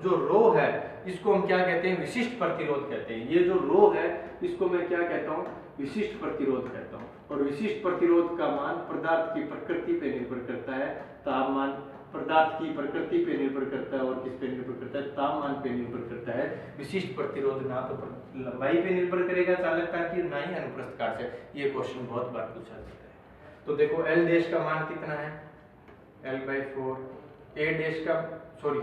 जो रो है इसको हम क्या कहते हैं, विशिष्ट प्रतिरोध कहते हैं। ये जो रो है इसको मैं क्या कहता हूँ, विशिष्ट प्रतिरोध कहता हूँ। और विशिष्ट प्रतिरोध का मान पदार्थ की प्रकृति पे निर्भर करता है। तापमान पदार्थ की प्रकृति पे निर्भर करता है और किस पे निर्भर करता है, तापमान पे निर्भर करता है। विशिष्ट प्रतिरोध ना तो लंबाई पे निर्भर करेगा चालकता की, ना ही अनुप्रस्थ काट से। ये क्वेश्चन बहुत बार पूछा जाता है। तो देखो एल डैश का मान कितना है, L/4, ए डैश का सॉरी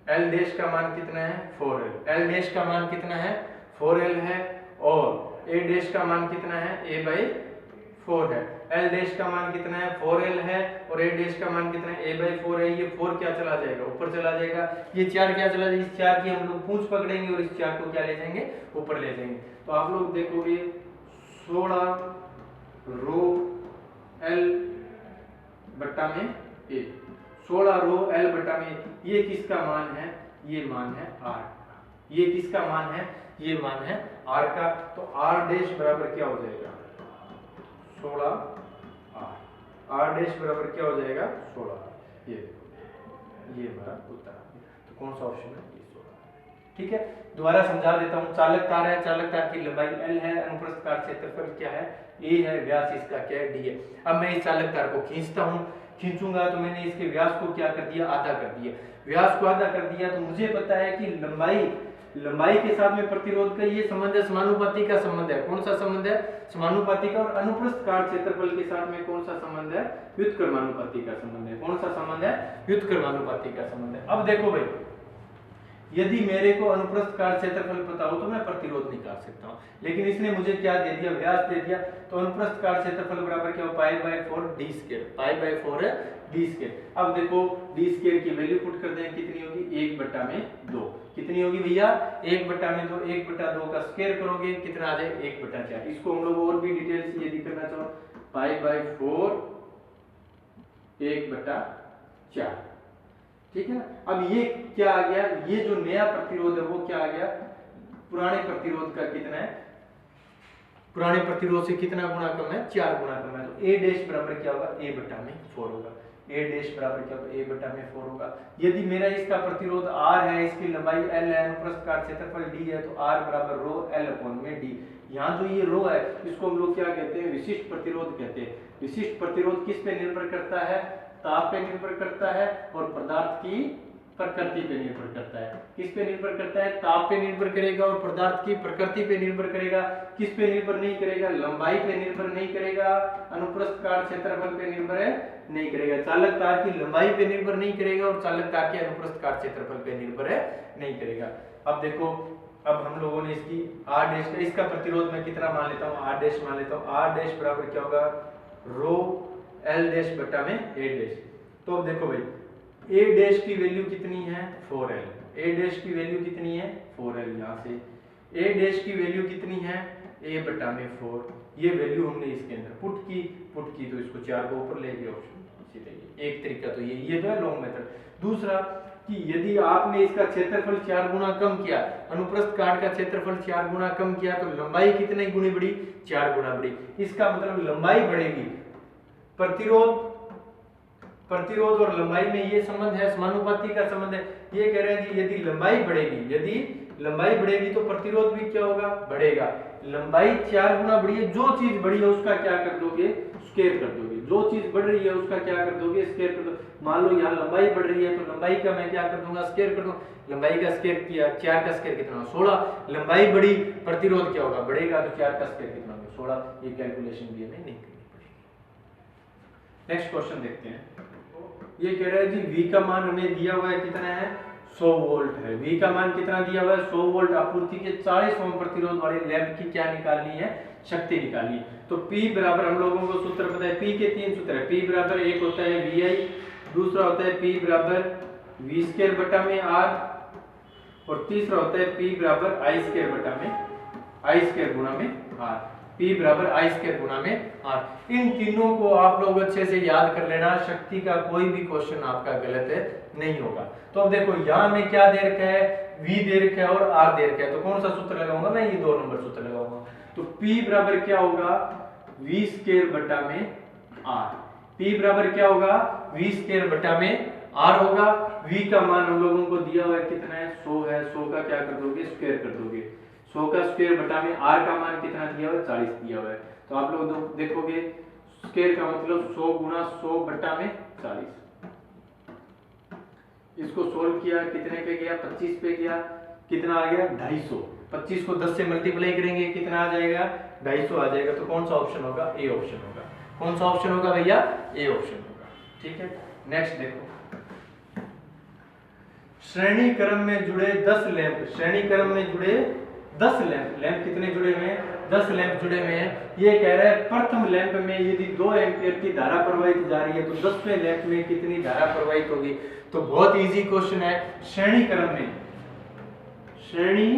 एल डैश का मान कितना है, 4L। एल डैश का मान कितना है, 4L है। और ए डैश का मान कितना है, A/4 है। एल डैश का मान कितना है, 4L है। और ए डैश का मान कितना है, A/4 है। ये 4 क्या चला जाएगा, ऊपर चला जाएगा। ये 4 क्या चला जाएगा, इस 4 की हम लोग पूंछ पकड़ेंगे और इस 4 को क्या ले जाएंगे, ऊपर ले जाएंगे। तो आप लोग देखोगे 16 रो एल बट्टा में ए, 16 रो एल बटा में, ये किसका मान है, ये मान है आर का। ये किसका मान है, ये मान है आर का। तो आर डैश बराबर क्या हो जाएगा, 16 आर। आर डैश बराबर क्या हो जाएगा, 16। ये हमारा उत्तर आ गया। तो कौन सा ऑप्शन है, ये 16। ठीक है, दोबारा समझा देता हूँ। चालक तार है, चालक तार की लंबाई एल है, अनुप्रस्थ काट क्षेत्रफल क्या है, ए है, व्यास इसका क्या है, डी है। अब मैं इस चालक तार को खींचता हूँ, खींचूंगा तो मैंने इसके व्यास को क्या कर दिया, आधा कर दिया। व्यास को आधा कर दिया तो मुझे पता है कि लंबाई के साथ में प्रतिरोध का ये संबंध है, समानुपाती का संबंध है। कौन सा संबंध है, समानुपाती का। और अनुप्रस्थ काट क्षेत्रफल के साथ में कौन सा संबंध है, व्युत्क्रमानुपाती का संबंध है। कौन सा संबंध है, व्युत्क्रमानुपाती का संबंध है। अब देखो भाई, यदि मेरे को अनुप्रस्थ काट क्षेत्रफल पता हो तो मैं प्रतिरोध निकाल सकता हूँ। लेकिन इसने मुझे क्या दे दिया, व्यास दे दिया। तो अनुप्रस्थ काट क्षेत्रफल बराबर क्या हो, π/4 d स्क्वायर। π/4 है d स्क्वायर। अब देखो d स्क्वायर की वैल्यू पुट कर दें, कितनी होगी, 1/2। कितनी होगी भैया, 1/2। 1/2 का स्क्वायर करोगे कितना आ जाए, 1/4। इसको हम लोग और भी डिटेल से यदि करना चाहो, π/4 1/4। ठीक है ना। अब ये क्या आ गया, ये जो नया प्रतिरोध है वो क्या आ गया, पुराने प्रतिरोध का कितना है, पुराने प्रतिरोध से कितना गुना कम है, 4 गुना कम है। तो ए डैश बराबर क्या होगा, A/4 होगा। ए डैश बराबर क्या होगा, A/4 होगा। यदि मेरा इसका प्रतिरोध R है, इसकी लंबाई L है, अनुप्रस्थ काट क्षेत्रफल D है, तो R बराबर रो L/D। यहाँ जो ये रो है इसको हम लोग क्या कहते हैं, विशिष्ट प्रतिरोध कहते हैं। विशिष्ट प्रतिरोध किस पे निर्भर करता है, ताप पे निर्भर करता है और पदार्थ की प्रकृति पे निर्भर करता है। किस पे निर्भर करता है, ताप पे निर्भर करेगा और पदार्थ की प्रकृति पे निर्भर करेगा। किस पे निर्भर नहीं करेगा, लंबाई पे निर्भर नहीं करेगा, अनुप्रस्थ काट क्षेत्रफल पे निर्भर नहीं करेगा, चालक तार की लंबाई पे निर्भर नहीं करेगा और चालक तार के अनुप्रस्थ काट क्षेत्रफल पे निर्भर नहीं करेगा। अब देखो, अब हम लोगों ने इसकी आर डैश का, इसका प्रतिरोध मैं कितना मान लेता हूँ, आर डैश मान लेता हूँ। आर डैश बराबर क्या होगा, रो एल डैश बटा में ए डैश। तो अब देखो भाई, ए डैश की वैल्यू कितनी है, 4L। ए डैश की वैल्यू कितनी है, 4L। यहाँ से ए डैश की वैल्यू कितनी है, A/4। ये वैल्यू हमने इसके अंदर पुट की तो इसको 4 को ऊपर ले गए ऑप्शन सीधे। एक तरीका तो ये जो है लॉन्ग मेथड। दूसरा कि यदि आपने इसका क्षेत्रफल 4 गुना कम किया, अनुप्रस्थ काट का क्षेत्रफल 4 गुना कम किया, तो लंबाई कितने गुनी बढ़ी, 4 गुना बढ़ी। इसका मतलब लंबाई बढ़ेगी, प्रतिरोध और लंबाई में ये संबंध है, समानुपाती का संबंध है। ये कह रहे हैं जी यदि लंबाई बढ़ेगी तो प्रतिरोध भी क्या होगा, बढ़ेगा। लंबाई 4 गुना बढ़ी है, जो चीज बढ़ी है उसका क्या कर दोगे, स्क्वायर कर दोगे। जो चीज बढ़ रही है उसका क्या कर दोगे, स्क्वायर कर दो। मान लो यहाँ लंबाई बढ़ रही है तो लंबाई का मैं क्या कर दूंगा, स्क्वायर कर दूंगा। लंबाई का स्क्वायर किया, 4 का स्क्वायर कितना, 16। लंबाई बढ़ी, प्रतिरोध क्या होगा, बढ़ेगा, तो 4 का स्क्वायर कितना होगा, 16। ये कैलकुलेशन भी हमें नहीं करनी पड़ेगी। नेक्स्ट क्वेश्चन देखते हैं। ये कह रहा है जी V का मान हमें दिया हुआ है, कितना है, 100 वोल्ट है। V का मान कितना दिया हुआ है, 100 वोल्ट आपूर्ति के 40 ओम प्रतिरोध वाले लैंप की क्या निकालनी है, शक्ति निकालनी है। तो P बराबर, हम लोगों को सूत्र पता है, P के 3 सूत्र है। P बराबर एक होता है VI, दूसरा होता है P बराबर वी स्क्वायर बटा में आर, और तीसरा होता है P बराबर आई स्क्वायर बटा में आई स्क्वायर गुणा में आर, P बराबर आई स्क्वायर गुणा में आर। इन तीनों को आप लोग अच्छे से याद कर लेना, शक्ति का कोई भी क्वेश्चन आपका गलत है नहीं होगा। तो अब देखो यहाँ में क्या दे रखा है, V दे रखा है और R दे रखा है, तो कौन सा सूत्र लगाऊंगा मैं, ये 2 नंबर सूत्र लगाऊंगा। तो P बराबर क्या होगा, V स्क्वायर बटा में R, P बराबर क्या होगा, V स्क्वायर बटा में R होगा। V का मान हम लोगों को दिया हुआ है कितना है, 100 है, 100 का क्या कर दोगे, स्क्वायर कर दोगे, 100 का स्क्वायर बटा में R का मान कितना दिया हुआ है, 40 दिया हुआ है। तो आप लोग देखोगे स्क्वायर का मतलब 100 गुना 100 बटा में 40, इसको सोल्व किया, कितने पे गया, 25 पे गया, कितना आ गया 250। 25 को 10 से मल्टीप्लाई करेंगे कितना आ जाएगा, 250 आ जाएगा। तो कौन सा ऑप्शन होगा, ए ऑप्शन होगा। कौन सा ऑप्शन होगा भैया, ए ऑप्शन होगा। ठीक है, नेक्स्ट देखो, श्रेणी क्रम में जुड़े 10 लैंप, श्रेणी क्रम में जुड़े 10 लैंप, लैंप कितने जुड़े हुए हैं, 10 लैंप जुड़े हुए हैं। ये कह रहा है प्रथम लैंप में यदि 2 एम्पियर की धारा प्रवाहित जा रही है तो 10वें लैंप में कितनी धारा प्रवाहित होगी। तो बहुत इजी क्वेश्चन है। श्रेणी क्रम में, श्रेणी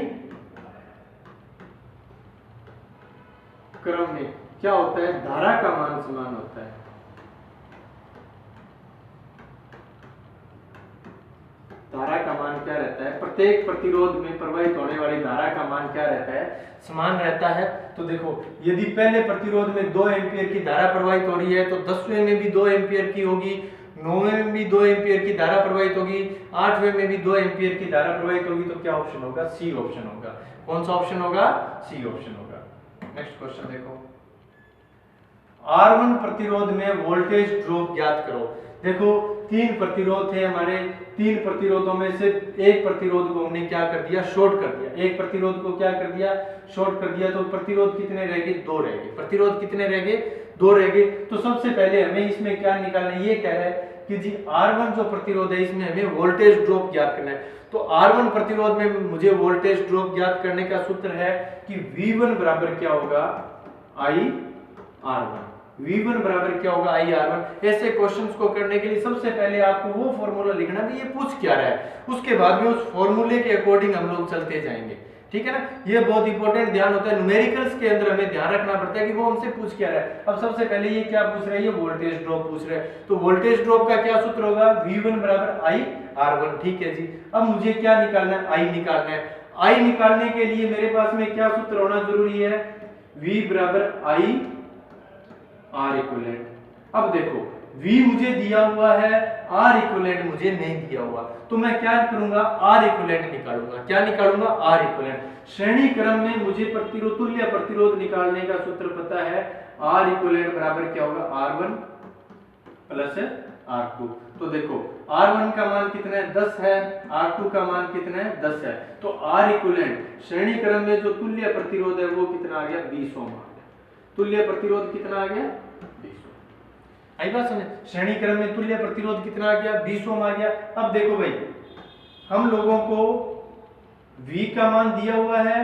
क्रम में क्या होता है, धारा का मान समान होता है। धारा का मान क्या रहता है, प्रत्येक प्रतिरोध में प्रवाहित होने वाली धारा का मान क्या रहता है, समान रहता है। तो देखो यदि पहले प्रतिरोध में 2 एम्पियर की धारा प्रवाहित हो रही है तो 10वें में भी 2 एम्पियर की होगी, 9वें में भी 2 एम्पियर की धारा प्रवाहित होगी, 8वें में भी 2 एम्पियर की धारा प्रवाहित होगी। तो क्या ऑप्शन होगा, सी ऑप्शन होगा। कौन सा ऑप्शन होगा, सी ऑप्शन होगा। नेक्स्ट क्वेश्चन देखो, R1 प्रतिरोध में वोल्टेज ड्रॉप ज्ञात करो। देखो 3 प्रतिरोध थे हमारे, 3 प्रतिरोधों में से एक प्रतिरोध को हमने क्या कर दिया, शॉर्ट कर दिया। एक प्रतिरोध को क्या कर दिया, शॉर्ट कर दिया। तो प्रतिरोध कितने रह गए, 2 रह गए। प्रतिरोध कितने रह गए, 2 रह गए। तो सबसे पहले हमें इसमें क्या निकालना है, ये कह रहा है कि जी R1 जो प्रतिरोध है इसमें हमें वोल्टेज ड्रॉप ज्ञात करना है। तो R1 प्रतिरोध में मुझे वोल्टेज ड्रॉप ज्ञात करने का सूत्र है कि V1 बराबर क्या होगा, IR1। V1 बराबर क्या होगा, IR1। ऐसे क्वेश्चंस को करने के लिए सबसे पहले आपको वो फॉर्मूला लिखना भी ये पूछ क्या रहा है, उसके बाद में उस फॉर्मूले के अकॉर्डिंग हम लोग चलते जाएंगे। ठीक है ना, ये बहुत इंपॉर्टेंट ध्यान होता है। न्यूमेरिकल्स के अंदर हमें ध्यान रखना पड़ता है कि वो हमसे पूछ क्या रहा है। अब सबसे पहले ये क्या पूछ रहा है, ये वोल्टेज ड्रॉप पूछ रहा है। तो वोल्टेज ड्रॉप का क्या सूत्र होगा, V1 बराबर IR1। ठीक है जी, अब मुझे क्या निकालना है, I निकालना है। I निकालने के लिए मेरे पास में क्या सूत्र होना जरूरी है, V बराबर R इक्विवेलेंट। अब देखो V मुझे दिया हुआ है, R इक्विवेलेंट मुझे नहीं दिया हुआ, तो मैं क्या करूंगा, R इक्विवेलेंट निकालूंगा। क्या निकालूंगा, R इक्विवेलेंट। श्रेणी क्रम में मुझे प्रतिरोध, तुल्य प्रतिरोध निकालने का सूत्र पता है, R इक्विवेलेंट बराबर क्या होगा, R1 प्लस R2। तो देखो R1 का मान कितना है, 10 है, R2 का मान कितना है, 10 है। तो R इक्विवेलेंट श्रेणी क्रम में जो तुल्य प्रतिरोध है वो कितना आ गया, 20 ओम आ गया। तुल्य प्रतिरोध कितना आ गया, 20 ओम। आई बात समझ, श्रेणी क्रम में तुल्य प्रतिरोध कितना आ गया, 20 ओम आ गया। अब देखो भाई, हम लोगों को V का मान दिया हुआ है,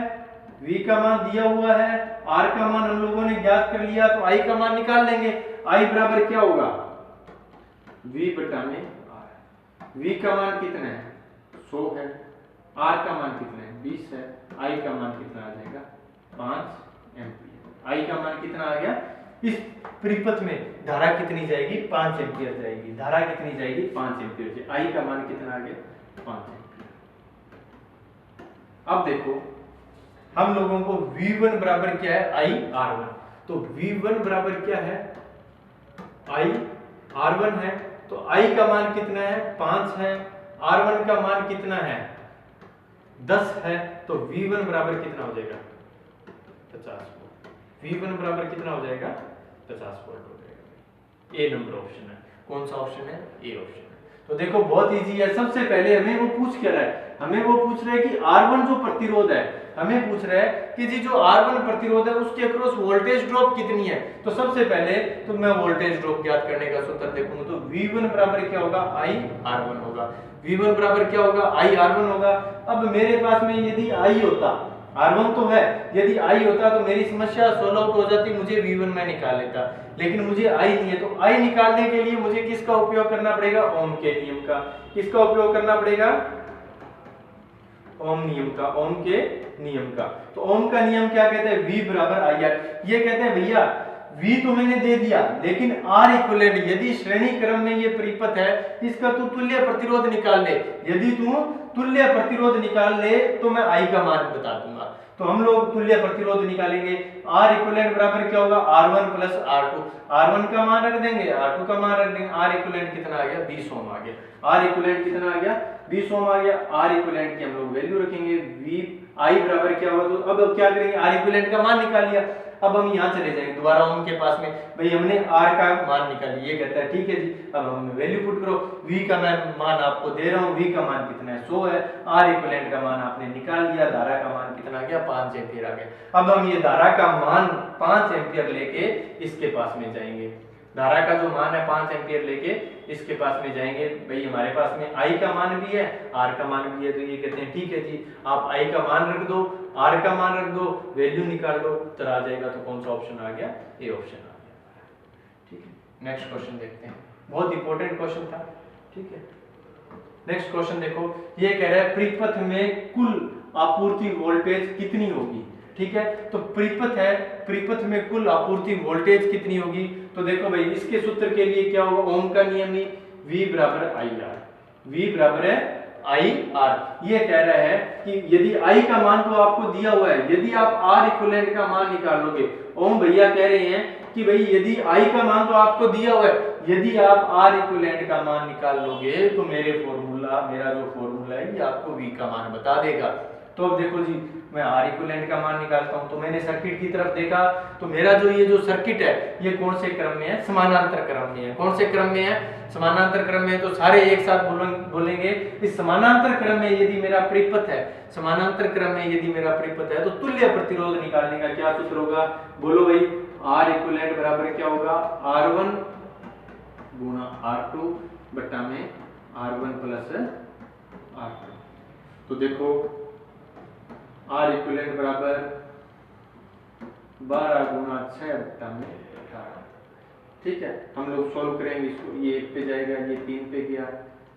V का मान दिया हुआ है, R का मान हम लोगों ने ज्ञात कर लिया, तो I का मान निकाल लेंगे। I बराबर क्या होगा, V बटा में R। V का मान कितना है, 100 है, R का मान कितना है, 20 है, I का मान कितना आ जाएगा, 5 एम्पियर। I का मान कितना आ गया, इस परिपथ में धारा कितनी जाएगी, 5 एम्पियर जाएगी। धारा कितनी जाएगी, 5 एम्पियर। I का मान कितना आ गया, 5 एम्पियर। अब देखो हम लोगों को V1 बराबर क्या है, IR1। तो V1 बराबर क्या है, IR1 है। तो I का मान कितना है, 5 है, R1 का मान कितना है, 10 है। तो V1 बराबर कितना हो जाएगा, 50 वोल्ट। V1 बराबर कितना हो जाएगा, 50 वोल्ट हो जाएगा। ए नंबर ऑप्शन है। कौन सा ऑप्शन है, ए ऑप्शन है। तो देखो बहुत इजी है। सबसे पहले हमें वो पूछ क्या रहा है, हमें वो पूछ रहा है कि R1 जो प्रतिरोध है, हमें पूछ रहा है कि जी जो R1 प्रतिरोध है उसके अक्रॉस वोल्टेज ड्रॉप कितनी है। तो सबसे पहले तो मैं वोल्टेज ड्रॉप ज्ञात करने का सूत्र देखूंगा। तो V1 बराबर क्या होगा, IR1 होगा। V1 बराबर क्या होगा, IR1 होगा। अब मेरे पास में यदि I होता, R1 तो है, यदि I होता तो मेरी समस्या सोल्व आउट हो जाती, मुझे V1 में निकाल लेता, लेकिन मुझे I नहीं है। तो I निकालने के लिए मुझे किसका उपयोग करना पड़ेगा? ओम के नियम का। किसका उपयोग करना पड़ेगा? ओम नियम का, ओम के नियम का। तो ओम का नियम क्या कहते हैं? V बराबर IR। ये कहते हैं भैया V तो मैंने दे दिया, लेकिन R इक्विवेलेंट, यदि श्रेणी क्रम में ये परिपथ है, इसका तू तुल्य प्रतिरोध निकाल ले। यदि तू तुल्य प्रतिरोध निकाल ले तो मैं I का मान बता दूंगा। तो हम लोग तुल्य प्रतिरोध निकालेंगे। R इक्विवेलेंट बराबर क्या होगा? R1 plus R2। R1 का मान रख देंगे, R2 का मान रख देंगे। R इक्विवेलेंट कितना आ गया? 20 ओम आ गया। R इक्विवेलेंट कितना आ गया? 20 ओम आ गया। R इक्विवेलेंट की हम लोग वैल्यू रखेंगे, V I बराबर क्या होगा? तो अब क्या करेंगे? R इक्विवेलेंट का मान निकाल लिया। अब हम यहाँ चले जाएंगे दोबारा ओम के पास में, भाई हमने R का मान निकाल लिया। ये कहता है ठीक है जी, अब हम वैल्यू पुट करो। V का मैं मान आपको दे रहा हूँ, V का मान कितना है? 100 है। R इक्विवेलेंट का मान आपने निकाल लिया, धारा का मान कितना आ गया? 5 एम्पीयर आ गया। अब हम ये धारा का मान 5 एम्पीयर लेके इसके पास में जाएंगे। धारा का जो मान है 5 एम्पीयर लेके इसके पास में जाएंगे। भाई हमारे पास में I का मान भी है, R का मान भी है। तो ये कहते हैं ठीक है जी, आप I का मान रख दो, R का मान रख दो, वैल्यू निकाल लो, उत्तर आ जाएगा। तो कौन सा ऑप्शन आ गया? ए ऑप्शन आ गया। ठीक है, नेक्स्ट क्वेश्चन देखते हैं। बहुत इंपॉर्टेंट क्वेश्चन था। ठीक है, नेक्स्ट क्वेश्चन देखो, ये कह रहा है परिपथ में कुल आपूर्ति वोल्टेज कितनी होगी? ठीक है, तो परिपथ है, परिपथ में कुल आपूर्ति वोल्टेज कितनी होगी? तो देखो भाई, इसके सूत्र के लिए क्या होगा? ओम का नियम ही, V बराबर IR। V बराबर है IR। ये कह रहा है कि यदि I का मान तो आपको दिया हुआ है, यदि आप R इक्विवेलेंट का मान निकालोगे, ओम भैया कह रहे हैं कि भाई यदि I का मान तो आपको दिया हुआ है, यदि आप R इक्विवेलेंट का मान निकाल लोगे तो मेरा जो फॉर्मूला है ये आपको V का मान बता देगा। तो अब देखो जी, मैं R इक्विवेलेंट का मान निकालता हूं। तो मैंने सर्किट की तरफ देखा, तो मेरा ये जो सर्किट है ये कौन से क्रम में है? समानांतर क्रम में है। कौन से क्रम में है? समानांतर क्रम में। तो सारे एक साथ बोलेंगे, इस समानांतर क्रम में यदि मेरा परिपथ है, समानांतर क्रम में यदि मेरा परिपथ है, तो तुल्य प्रतिरोध निकालने का क्या सूत्र होगा? बोलो भाई, R इक्विवेलेंट बराबर क्या होगा? R1 गुणा R2 बटा में R1 प्लस R2। तो देखो R इक्विवेलेंट बराबर 12 गुणा 6 बटा में 18। ठीक है, हम लोग सॉल्व करेंगे इसको। ये 1 पे जाएगा, ये 3 पे गया,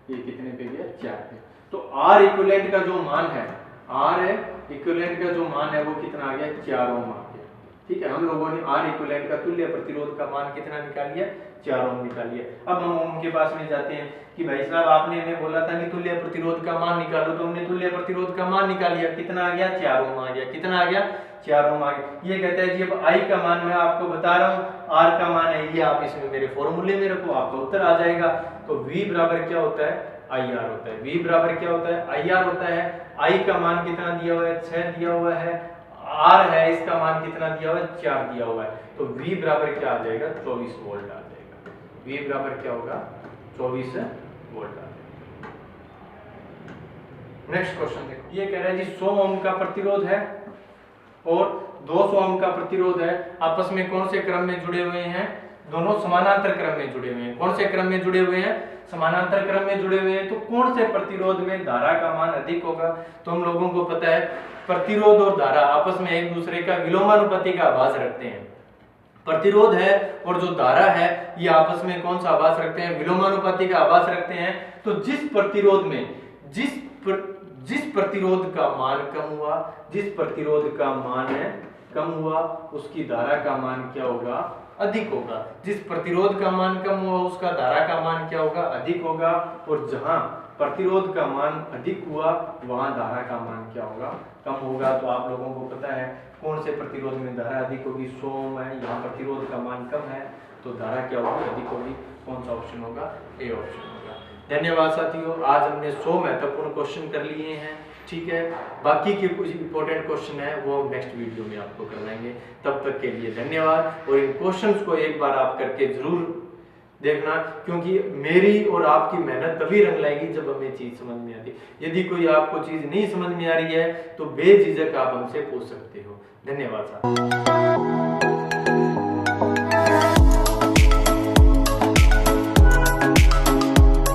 ये कितने पे गया? 4 पे। तो R इक्विवेलेंट का जो मान है, R इक्विवेलेंट का जो मान है वो कितना आ गया? 4 ओम आ गया। ठीक है, हम लोगों ने R इक्विवेलेंट का तुल्य प्रतिरोध का मान कितना निकाल लिया? 4 ओम निकाल लिया। अब हम ओम के पास में जाते हैं कि भाई साहब आपने हमें बोला था कि तुल्य प्रतिरोध का मान निकालो, तो हमने तुल्य प्रतिरोध का मान निकाल लिया। कितना आ गया? 4 ओम आ गया। कितना आ गया? 4 ओम आ गया। ये कहता है जी अब I का मान मैं आपको बता रहा हूँ, R का मान है ये, आप इसमें मेरे फॉर्मूले में रखो, आपका उत्तर आ जाएगा। तो V बराबर क्या होता है? IR होता है। V बराबर क्या होता है? IR होता है। I का मान कितना दिया हुआ है? 6 दिया हुआ है। R है, इसका मान कितना दिया हुआ है? 4 दिया हुआ है। तो V बराबर क्या आ जाएगा? 24 वोल्ट आ जाएगा। V बराबर क्या होगा? 24 वोल्ट आ जाएगा। नेक्स्ट क्वेश्चन देखो, ये कह रहा है जी 100 ओम का प्रतिरोध है और 200 ओम का प्रतिरोध है, आपस में कौन से क्रम में जुड़े हुए हैं? दोनों समानांतर क्रम में जुड़े हुए हैं। कौन से क्रम में जुड़े हुए हैं? समानांतर क्रम में जुड़े हुए हैं। तो कौन से प्रतिरोध में धारा का मान अधिक होगा? तो हम लोगों को पता है प्रतिरोध और धारा आपस में एक दूसरे का विलोमानुपाती का आभास रखते हैं। प्रतिरोध है और जो धारा है ये आपस में कौन सा आभास रखते हैं? विलोमानुपाती का आभास रखते हैं। तो जिस प्रतिरोध में जिस प्रतिरोध का मान कम हुआ, जिस प्रतिरोध का मान है कम हुआ, उसकी धारा का मान क्या होगा? अधिक होगा। जिस प्रतिरोध का मान कम हुआ उसका धारा का मान क्या होगा? अधिक होगा। और जहां प्रतिरोध का मान अधिक हुआ वहां धारा का मान क्या होगा? कम होगा। तो आप लोगों को पता है कौन से प्रतिरोध में धारा अधिक होगी? 100 ओम है, यहाँ प्रतिरोध का मान कम है तो धारा क्या होगी? अधिक होगी। कौन सा ऑप्शन होगा? ए ऑप्शन होगा। धन्यवाद साथियों, आज हमने 100 महत्वपूर्ण क्वेश्चन कर लिए हैं। ठीक है, बाकी के कुछ इंपॉर्टेंट क्वेश्चन है वो हम नेक्स्ट वीडियो में आपको करवाएंगे। तब तक के लिए धन्यवाद। और इन क्वेश्चंस को एक बार आप करके जरूर देखना, क्योंकि मेरी और आपकी मेहनत तभी रंग लाएगी जब हमें चीज समझ में आती है। यदि कोई आपको चीज नहीं समझ में आ रही है तो बेझिझक आप हमसे पूछ सकते हो। धन्यवाद साथियों।